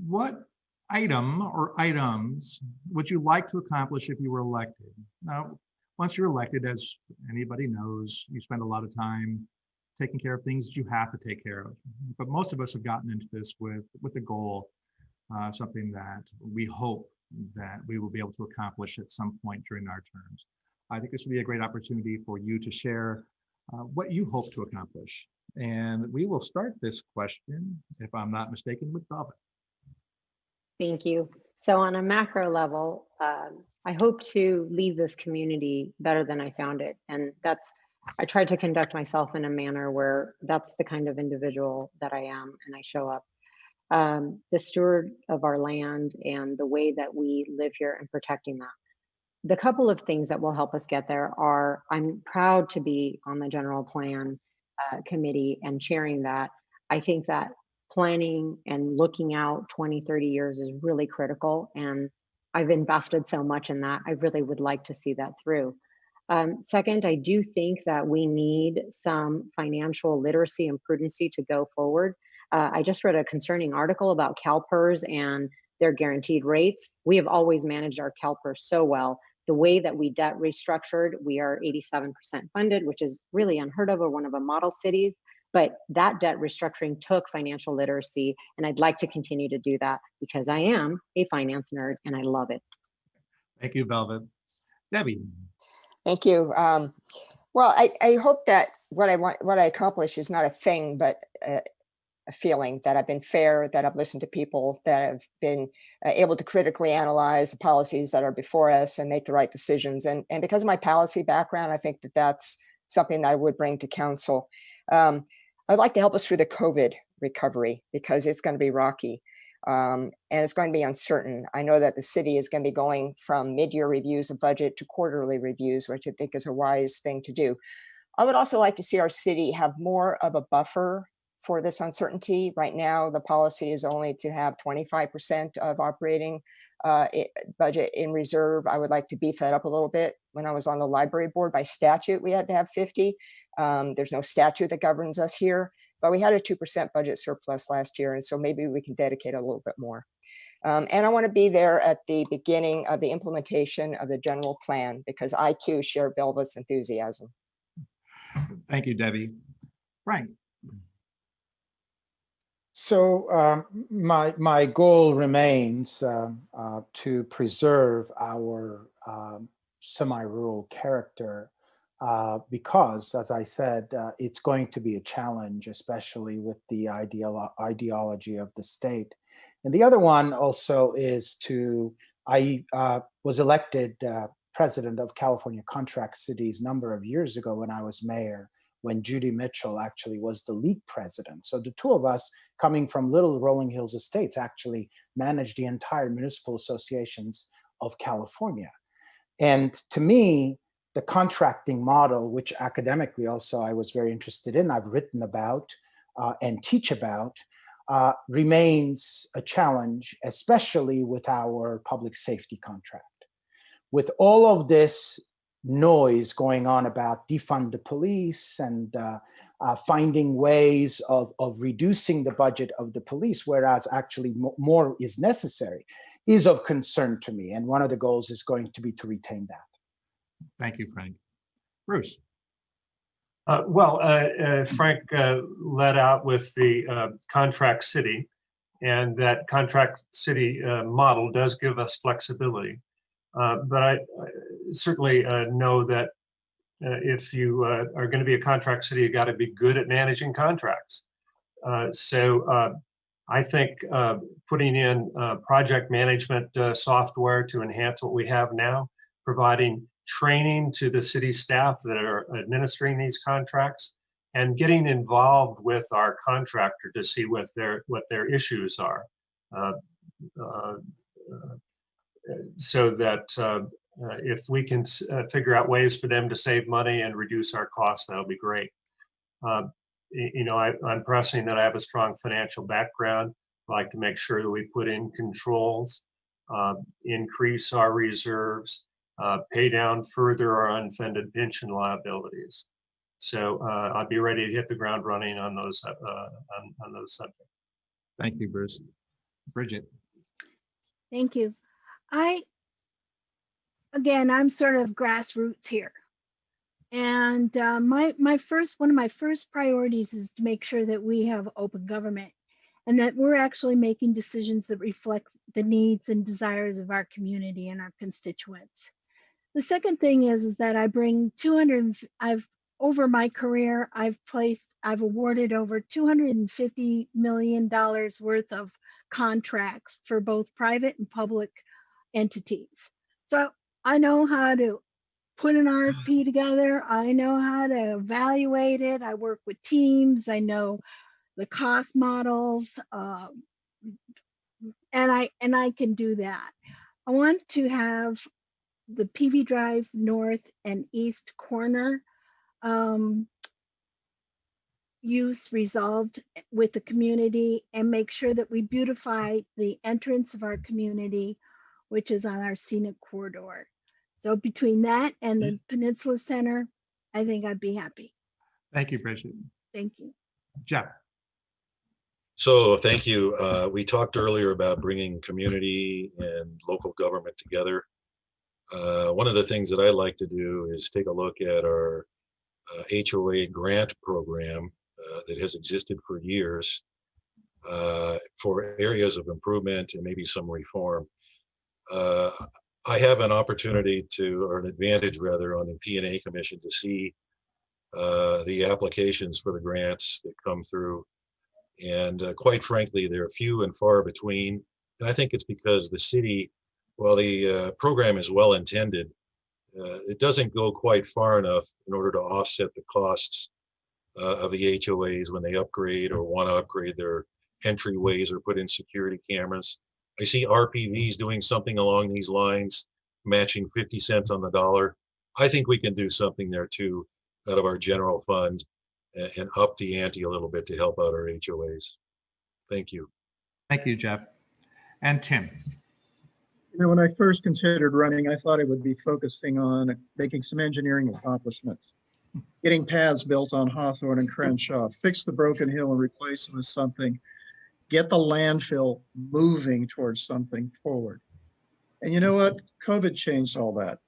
Speaker 1: what item or items would you like to accomplish if you were elected? Now, once you're elected, as anybody knows, you spend a lot of time taking care of things that you have to take care of. But most of us have gotten into this with a goal, something that we hope that we will be able to accomplish at some point during our terms. I think this would be a great opportunity for you to share what you hope to accomplish And we will start this question, if I'm not mistaken, with Bella.
Speaker 7: Thank you. So on a macro level, I hope to leave this community better than I found it. And I try to conduct myself in a manner where that's the kind of individual that I am and I show up. The steward of our land and the way that we live here and protecting that. The couple of things that will help us get there are, I'm proud to be on the general plan committee and chairing that. I think that planning and looking out 20, 30 years is really critical. And I've invested so much in that. I really would like to see that through. Second, I do think that we need some financial literacy and prudency to go forward. I just read a concerning article about CalPERS and their guaranteed rates. We have always managed our CalPERS so well. The way that we debt restructured, we are 87% funded, which is really unheard of. We're one of the model cities, but that debt restructuring took financial literacy, and I'd like to continue to do that because I am a finance nerd and I love it.
Speaker 1: Thank you, Velvet. Debbie.
Speaker 8: Thank you. Well, I hope that what I accomplish is not a thing, but a feeling that I've been fair, that I've listened to people, that have been able to critically analyze the policies that are before us and make the right decisions. And because of my policy background, I think that that's something that I would bring to council. I'd like to help us through the COVID recovery because it's going to be rocky and it's going to be uncertain. I know that the city is going to be going from mid-year reviews of budget to quarterly reviews, which I think is a wise thing to do. I would also like to see our city have more of a buffer for this uncertainty. Right now, the policy is only to have 25% of operating budget in reserve. I would like to beef that up a little bit. When I was on the library board, by statute, we had to have 50. There's no statute that governs us here, but we had a 2% budget surplus last year. And so maybe we can dedicate a little bit more. And I want to be there at the beginning of the implementation of the general plan because I too share Velvet's enthusiasm.
Speaker 1: Thank you, Debbie. Frank.
Speaker 2: So my goal remains to preserve our semi-rural character because, as I said, it's going to be a challenge, especially with the ideology of the state. And the other one also is I was elected president of California Contract Cities a number of years ago when I was mayor, when Judy Mitchell actually was the league president. So the two of us coming from Little Rolling Hills Estates actually managed the entire municipal associations of California. And to me, the contracting model, which academically also I was very interested in, I've written about and teach about, remains a challenge, especially with our public safety contract. With all of this noise going on about defund the police and finding ways of reducing the budget of the police, whereas actually more is necessary, is of concern to me. And one of the goals is going to be to retain that.
Speaker 1: Thank you, Frank. Bruce.
Speaker 3: Frank led out with the contract city, and that contract city model does give us flexibility. But I certainly know that if you are going to be a contract city, you got to be good at managing contracts. So I think putting in project management software to enhance what we have now, providing training to the city staff that are administering these contracts, and getting involved with our contractor to see what their issues are. So that if we can figure out ways for them to save money and reduce our costs, that'll be great. I'm pressing that I have a strong financial background. I like to make sure that we put in controls, increase our reserves, pay down further our unfunded pension liabilities. So I'll be ready to hit the ground running on those subjects.
Speaker 1: Thank you, Bruce. Bridget.
Speaker 4: Thank you. I'm sort of grassroots here. And one of my first priorities is to make sure that we have open government and that we're actually making decisions that reflect the needs and desires of our community and our constituents. The second thing is that I bring I've over my career, I've awarded over $250 million worth of contracts for both private and public entities. So I know how to put an RFP together. I know how to evaluate it. I work with teams. I know the cost models, and I can do that. I want to have the PV Drive North and East corner use resolved with the community and make sure that we beautify the entrance of our community, which is on our scenic corridor. So between that and the Peninsula Center, I think I'd be happy.
Speaker 1: Thank you, Bridget.
Speaker 4: Thank you.
Speaker 1: Jeff.
Speaker 5: So thank you. We talked earlier about bringing community and local government together. One of the things that I like to do is take a look at our HOA grant program that has existed for years for areas of improvement and maybe some reform. I have an opportunity or an advantage rather, on the P&A Commission to see the applications for the grants that come through. And quite frankly, they're few and far between. And I think it's because the city, while the program is well intended, it doesn't go quite far enough in order to offset the costs of the HOAs when they upgrade or want to upgrade their entryways or put in security cameras. I see RPVs doing something along these lines, matching 50 cents on the dollar. I think we can do something there too out of our general fund and up the ante a little bit to help out our HOAs. Thank you.
Speaker 1: Thank you, Jeff. And Tim.
Speaker 6: You know, when I first considered running, I thought I would be focusing on making some engineering accomplishments, getting paths built on Hawthorne and Crenshaw, fix the broken hill and replace it with something, get the landfill moving towards something forward. And you know what? COVID changed all that.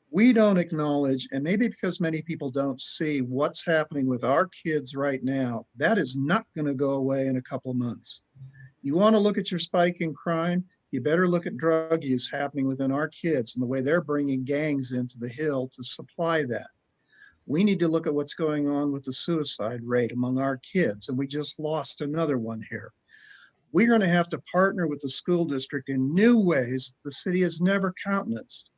Speaker 6: We don't acknowledge, and maybe because many people don't see what's happening with our kids right now, that is not going to go away in a couple of months. You want to look at your spike in crime, you better look at drug use happening within our kids and the way they're bringing gangs into the Hill to supply that. We need to look at what's going on with the suicide rate among our kids, and we just lost another one here. We're going to have to partner with the school district in new ways the city has never countenanced.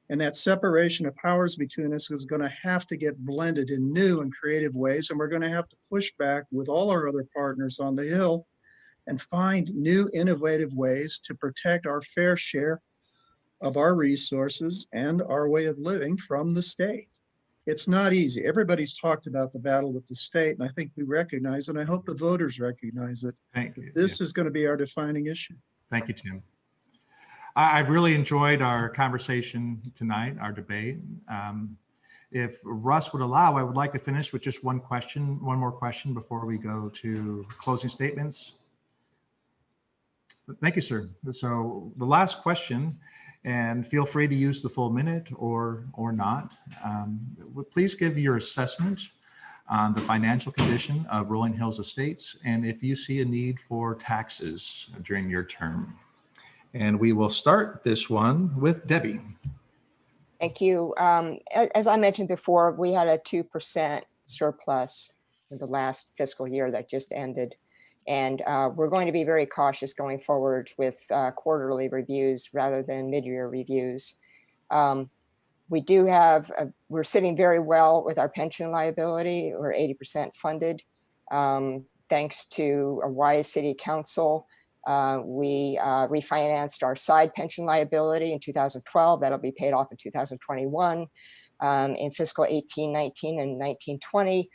Speaker 6: And that separation of powers between us is going to have to get blended in new and creative ways. And we're going to have to push back with all our other partners on the Hill and find new innovative ways to protect our fair share of our resources and our way of living from the state. It's not easy. Everybody's talked about the battle with the state, and I think we recognize it, and I hope the voters recognize it.
Speaker 1: Thank you.
Speaker 6: This is going to be our defining issue.
Speaker 1: Thank you, Tim. I've really enjoyed our conversation tonight, our debate. If Russ would allow, I would like to finish with just one more question before we go to closing statements. Thank you, sir. So the last question, and feel free to use the full minute or not. Please give your assessment on the financial condition of Rolling Hills Estates and if you see a need for taxes during your term. And we will start this one with Debbie.
Speaker 8: Thank you. As I mentioned before, we had a 2% surplus in the last fiscal year that just ended. And we're going to be very cautious going forward with quarterly reviews rather than mid-year reviews. We do have, we're sitting very well with our pension liability. We're 80% funded. Thanks to a wise city council, we refinanced our side pension liability in 2012. That'll be paid off in 2021. In fiscal 18-19 and 19-20,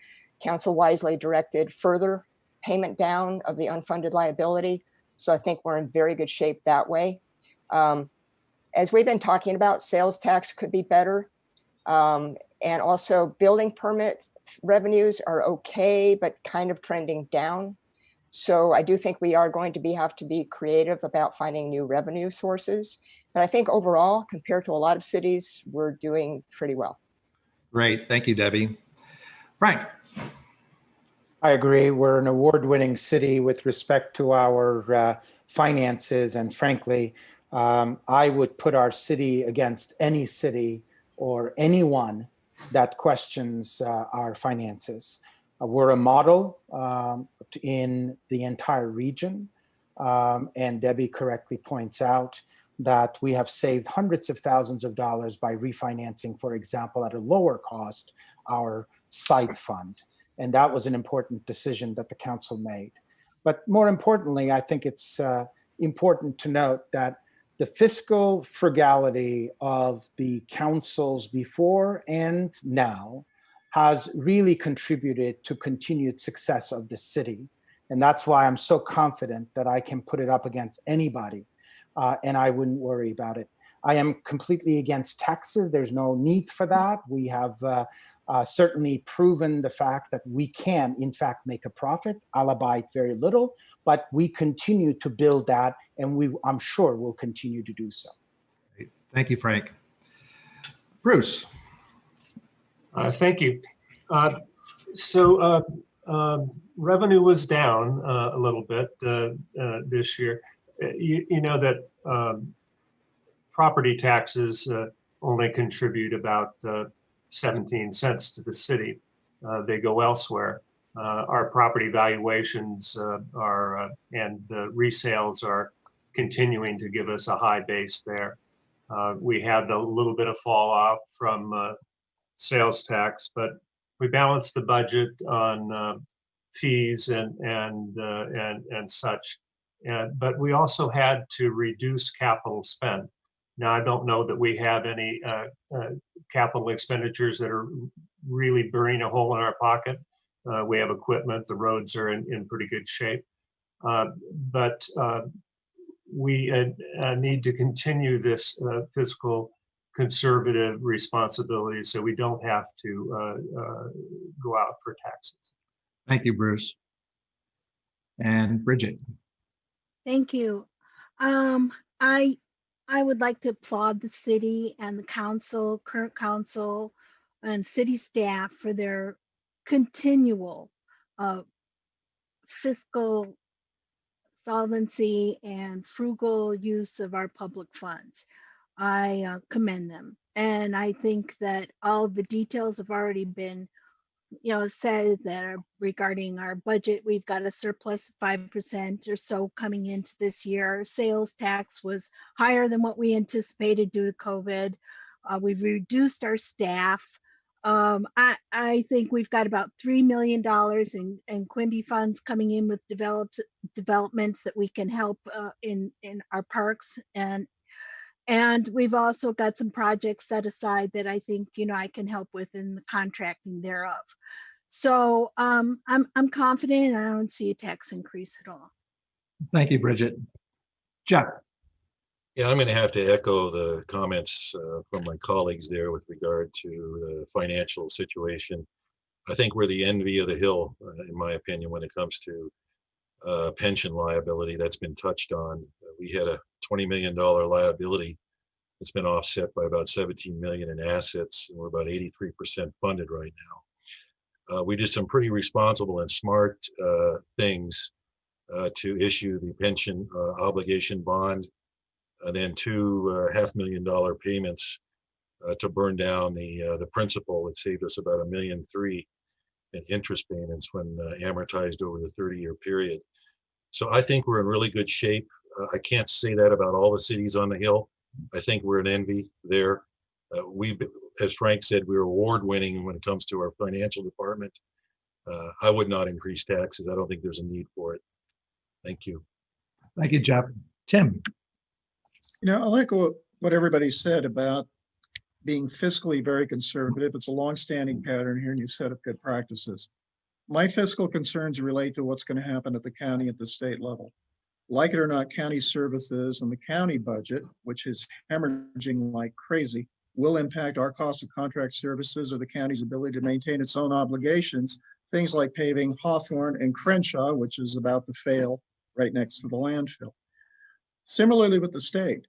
Speaker 8: council wisely directed further payment down of the unfunded liability. So I think we're in very good shape that way. As we've been talking about, sales tax could be better. And also building permit revenues are okay, but kind of trending down. So I do think we are going to have to be creative about finding new revenue sources. But I think overall, compared to a lot of cities, we're doing pretty well.
Speaker 1: Great. Thank you, Debbie. Frank.
Speaker 2: I agree. We're an award-winning city with respect to our finances. And frankly, I would put our city against any city or anyone that questions our finances. We're a model in the entire region. And Debbie correctly points out that we have saved hundreds of thousands of dollars by refinancing, for example, at a lower cost, our site fund. And that was an important decision that the council made. But more importantly, I think it's important to note that the fiscal frugality of the councils before and now has really contributed to continued success of the city. And that's why I'm so confident that I can put it up against anybody and I wouldn't worry about it. I am completely against taxes. There's no need for that. We have certainly proven the fact that we can, in fact, make a profit, albeit very little, but we continue to build that, and I'm sure we'll continue to do so.
Speaker 1: Thank you, Frank. Bruce.
Speaker 3: Thank you. Revenue was down a little bit this year. You know that property taxes only contribute about 17 cents to the city. They go elsewhere. Our property valuations and resales are continuing to give us a high base there. We had a little bit of fall off from sales tax, but we balanced the budget on fees and such. But we also had to reduce capital spend. Now, I don't know that we have any capital expenditures that are really burning a hole in our pocket. We have equipment, the roads are in pretty good shape. But we need to continue this fiscal conservative responsibility so we don't have to go out for taxes.
Speaker 1: Thank you, Bruce. And Bridget.
Speaker 4: Thank you. I would like to applaud the city and the council, current council, and city staff for their continual fiscal solvency and frugal use of our public funds. I commend them. And I think that all the details have already been said that are regarding our budget. We've got a surplus of 5% or so coming into this year. Sales tax was higher than what we anticipated due to COVID. We've reduced our staff. I think we've got about $3 million in Quimby funds coming in with developments that we can help in our parks. And we've also got some projects set aside that I think, I can help with in the contracting thereof. So I'm confident and I don't see a tax increase at all.
Speaker 1: Thank you, Bridget. Jeff.
Speaker 5: Yeah, I'm going to have to echo the comments from my colleagues there with regard to the financial situation. I think we're the envy of the Hill, in my opinion, when it comes to pension liability that's been touched on. We had a $20 million liability that's been offset by about 17 million in assets, and we're about 83% funded right now. We did some pretty responsible and smart things to issue the pension obligation bond, and then two $500,000 payments to burn down the principal. It saved us about $1.3 million in interest payments when amortized over the 30-year period. So I think we're in really good shape. I can't say that about all the cities on the Hill. I think we're an envy there. As Frank said, we're award-winning when it comes to our financial department. I would not increase taxes. I don't think there's a need for it. Thank you.
Speaker 1: Thank you, Jeff. Tim.
Speaker 6: I like what everybody said about being fiscally very conservative. It's a long-standing pattern here, and you set up good practices. My fiscal concerns relate to what's going to happen at the county at the state level. Like it or not, county services and the county budget, which is hemorrhaging like crazy, will impact our cost of contract services or the county's ability to maintain its own obligations. Things like paving Hawthorne and Crenshaw, which is about to fail right next to the landfill. Similarly with the state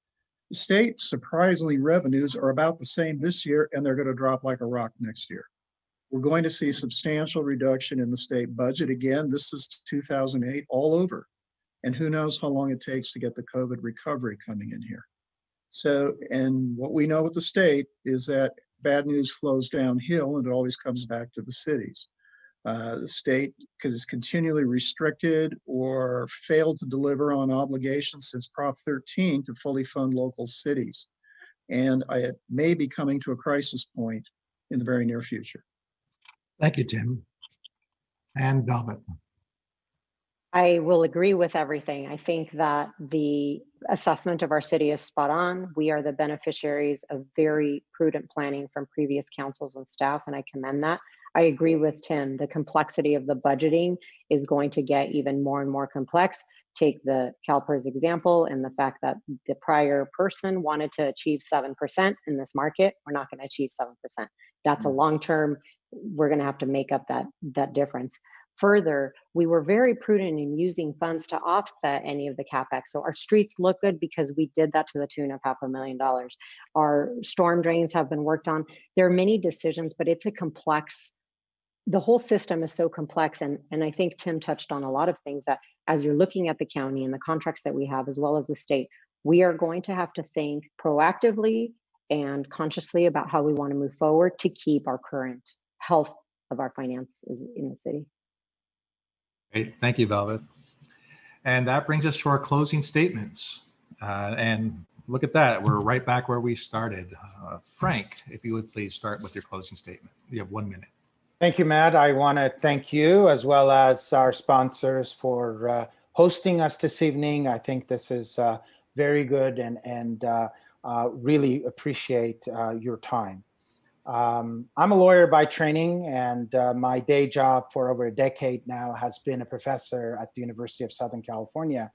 Speaker 6: surprisingly revenues are about the same this year, and they're going to drop like a rock next year. We're going to see substantial reduction in the state budget. Again, this is 2008 all over. And who knows how long it takes to get the COVID recovery coming in here. So, and what we know with the state is that bad news flows downhill and it always comes back to the cities. The state has continually restricted or failed to deliver on obligations since Prop 13 to fully fund local cities. And it may be coming to a crisis point in the very near future.
Speaker 1: Thank you, Tim. And Velvet.
Speaker 7: I will agree with everything. I think that the assessment of our city is spot on. We are the beneficiaries of very prudent planning from previous councils and staff, and I commend that. I agree with Tim. The complexity of the budgeting is going to get even more and more complex. Take the CalPERS example and the fact that the prior person wanted to achieve 7% in this market. We're not going to achieve 7%. That's a long-term, we're going to have to make up that difference. Further, we were very prudent in using funds to offset any of the CapEx. So our streets look good because we did that to the tune of $500,000. Our storm drains have been worked on. There are many decisions, but it's a complex, the whole system is so complex. And I think Tim touched on a lot of things that as you're looking at the county and the contracts that we have, as well as the state, we are going to have to think proactively and consciously about how we want to move forward to keep our current health of our finances in the city.
Speaker 1: Great, thank you, Velvet. And that brings us to our closing statements. And look at that, we're right back where we started. Frank, if you would please start with your closing statement. You have 1 minute.
Speaker 2: Thank you, Matt. I want to thank you as well as our sponsors for hosting us this evening. I think this is very good and really appreciate your time. I'm a lawyer by training, and my day job for over a decade now has been a professor at the University of Southern California,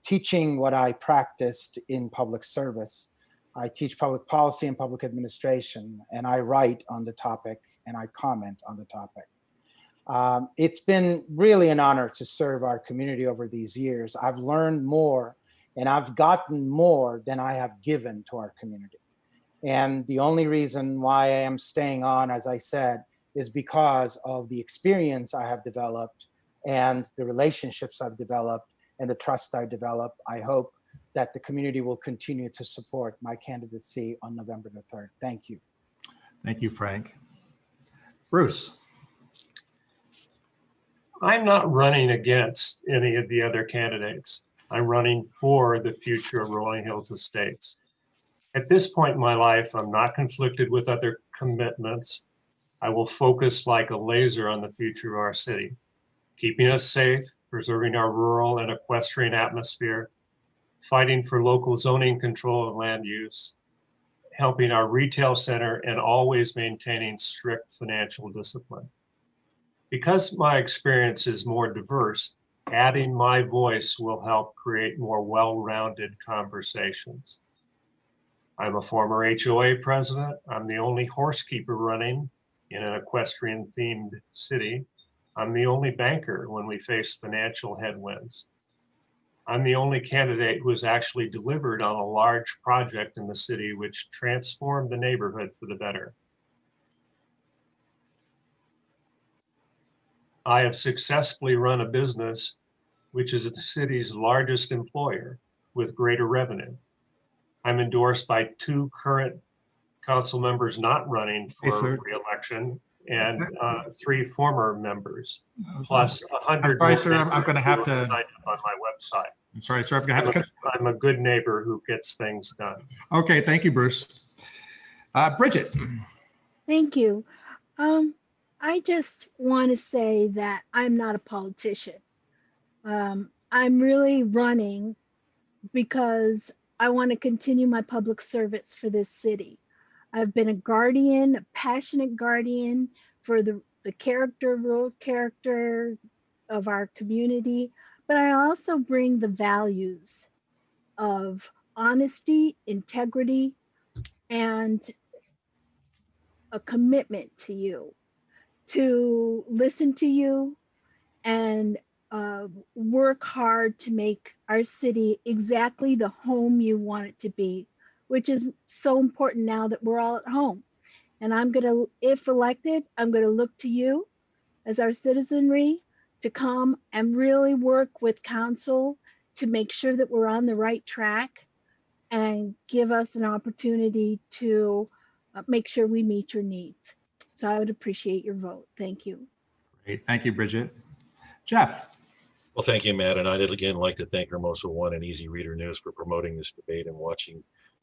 Speaker 2: teaching what I practiced in public service. I teach public policy and public administration, and I write on the topic and I comment on the topic. It's been really an honor to serve our community over these years. I've learned more and I've gotten more than I have given to our community. And the only reason why I am staying on, as I said, is because of the experience I have developed and the relationships I've developed and the trust I've developed. I hope that the community will continue to support my candidacy on November the 3rd. Thank you.
Speaker 1: Thank you, Frank. Bruce.
Speaker 3: I'm not running against any of the other candidates. I'm running for the future of Rolling Hills Estates. At this point in my life, I'm not conflicted with other commitments. I will focus like a laser on the future of our city, keeping us safe, preserving our rural and equestrian atmosphere, fighting for local zoning control of land use, helping our retail center, and always maintaining strict financial discipline. Because my experience is more diverse, adding my voice will help create more well-rounded conversations. I'm a former HOA president. I'm the only horsekeeper running in an equestrian themed city. I'm the only banker when we face financial headwinds. I'm the only candidate who has actually delivered on a large project in the city which transformed the neighborhood for the better. I have successfully run a business which is the city's largest employer with greater revenue. I'm endorsed by 2 current council members not running for re-election and 3 former members, plus 100.
Speaker 1: I'm sorry, sir, I'm going to have to.
Speaker 3: On my website.
Speaker 1: I'm sorry, sir, I'm going to have to.
Speaker 3: I'm a good neighbor who gets things done.
Speaker 1: Okay, thank you, Bruce. Bridget.
Speaker 4: Thank you. I just want to say that I'm not a politician. I'm really running because I want to continue my public service for this city. I've been a guardian, a passionate guardian for the rural character of our community, but I also bring the values of honesty, integrity, and a commitment to you, to listen to you and work hard to make our city exactly the home you want it to be, which is so important now that we're all at home. And I'm going to, if elected, I'm going to look to you as our citizenry to come and really work with council to make sure that we're on the right track and give us an opportunity to make sure we meet your needs. So I would appreciate your vote. Thank you.
Speaker 1: Great. Thank you, Bridget. Jeff?
Speaker 5: Well, thank you, Matt. And I'd again like to thank Hermosa One and Easy Reader News for promoting this debate and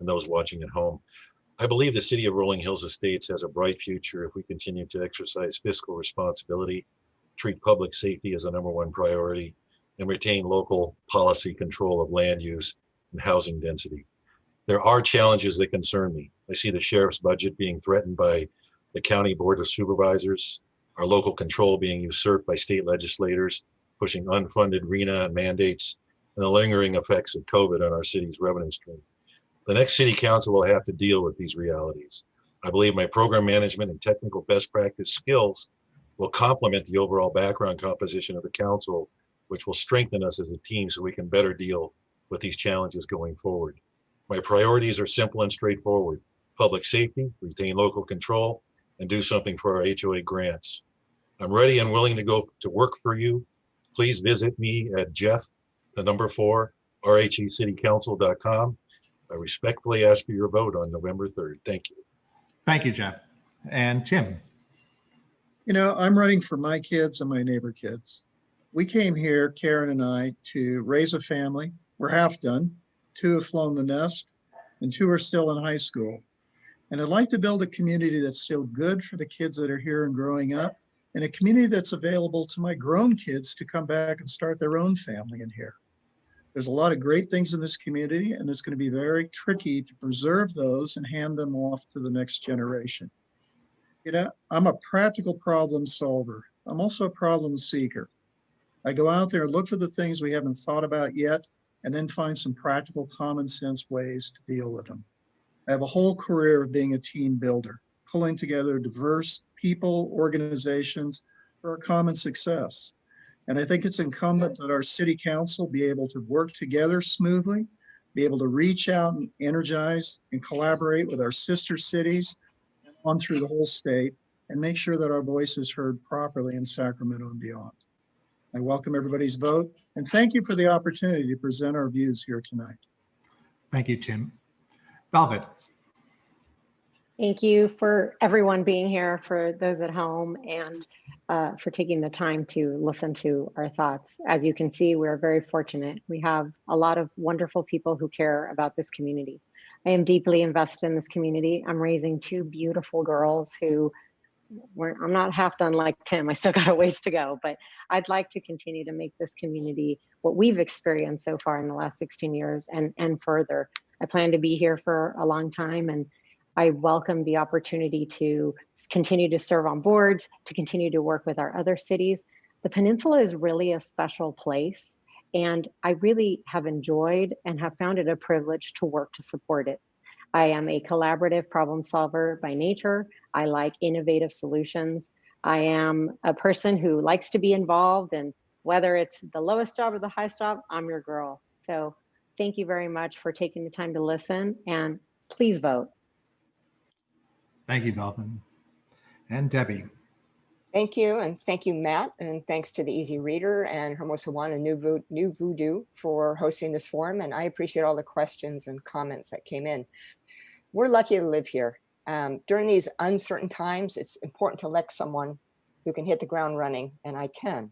Speaker 5: those watching at home. I believe the city of Rolling Hills Estates has a bright future if we continue to exercise fiscal responsibility, treat public safety as a #1 priority, and retain local policy control of land use and housing density. There are challenges that concern me. I see the sheriff's budget being threatened by the county board of supervisors, our local control being usurped by state legislators, pushing unfunded RENA mandates, and the lingering effects of COVID on our city's revenue stream. The next city council will have to deal with these realities. I believe my program management and technical best practice skills will complement the overall background composition of the council, which will strengthen us as a team so we can better deal with these challenges going forward. My priorities are simple and straightforward: public safety, retain local control, and do something for our HOA grants. I'm ready and willing to go to work for you. Please visit me at rhecitycouncil.com. I respectfully ask for your vote on November 3rd. Thank you.
Speaker 1: Thank you, Jeff. And Tim?
Speaker 6: You know, I'm running for my kids and my neighbor kids. We came here, Karen and I, to raise a family. We're half done. 2 have flown the nest, and 2 are still in high school. And I'd like to build a community that's still good for the kids that are here and growing up, and a community that's available to my grown kids to come back and start their own family in here. There's a lot of great things in this community, and it's going to be very tricky to preserve those and hand them off to the next generation. You know, I'm a practical problem solver. I'm also a problem seeker. I go out there and look for the things we haven't thought about yet, and then find some practical common sense ways to deal with them. I have a whole career of being a team builder, pulling together diverse people, organizations for a common success. And I think it's incumbent that our city council be able to work together smoothly, be able to reach out and energize and collaborate with our sister cities and on through the whole state, and make sure that our voice is heard properly in Sacramento and beyond. I welcome everybody's vote, and thank you for the opportunity to present our views here tonight.
Speaker 1: Thank you, Tim. Velvet?
Speaker 7: Thank you for everyone being here, for those at home, and for taking the time to listen to our thoughts. As you can see, we're very fortunate. We have a lot of wonderful people who care about this community. I am deeply invested in this community. I'm raising 2 beautiful girls who I'm not half done like Tim. I still got a ways to go, but I'd like to continue to make this community what we've experienced so far in the last 16 years and further. I plan to be here for a long time, and I welcome the opportunity to continue to serve on boards, to continue to work with our other cities. The Peninsula is really a special place, and I really have enjoyed and have found it a privilege to work to support it. I am a collaborative problem solver by nature. I like innovative solutions. I am a person who likes to be involved, and whether it's the lowest job or the highest job, I'm your girl. So thank you very much for taking the time to listen, and please vote.
Speaker 1: Thank you, Velvet. And Debbie?
Speaker 8: Thank you, and thank you, Matt, and thanks to the Easy Reader and Hermosa One and New Voodoo for hosting this forum, and I appreciate all the questions and comments that came in. We're lucky to live here. During these uncertain times, it's important to elect someone who can hit the ground running, and I can.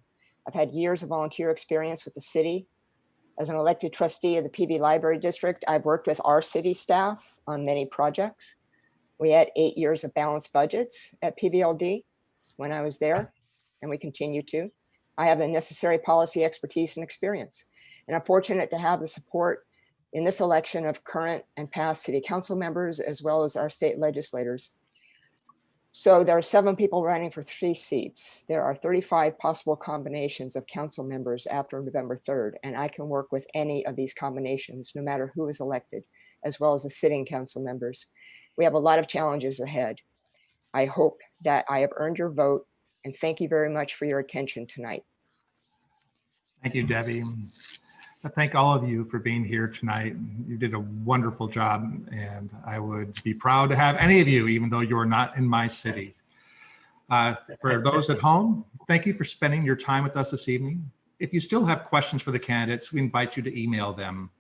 Speaker 8: I've had years of volunteer experience with the city. As an elected trustee of the PV Library District, I've worked with our city staff on many projects. We had 8 years of balanced budgets at PVLD when I was there, and we continue to. I have the necessary policy expertise and experience, and I'm fortunate to have the support in this election of current and past city council members, as well as our state legislators. So there are 7 people running for 3 seats. There are 35 possible combinations of council members after November 3rd, and I can work with any of these combinations, no matter who is elected, as well as the sitting council members. We have a lot of challenges ahead. I hope that I have earned your vote, and thank you very much for your attention tonight.
Speaker 1: Thank you, Debbie. I thank all of you for being here tonight. You did a wonderful job, and I would be proud to have any of you, even though you're not in my city. For those at home, thank you for spending your time with us this evening. If you still have questions for the candidates, we invite you to email them.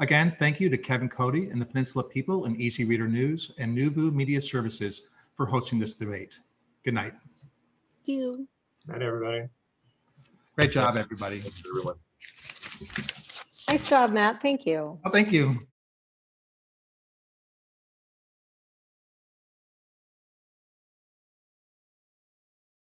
Speaker 1: Again, thank you to Kevin Cody and the Peninsula People and Easy Reader News and Nuvu Media Services for hosting this debate. Good night.
Speaker 4: Thank you.
Speaker 3: Night, everybody.
Speaker 1: Great job, everybody.
Speaker 5: Thanks, everyone.
Speaker 7: Nice job, Matt. Thank you.
Speaker 1: Oh, thank you.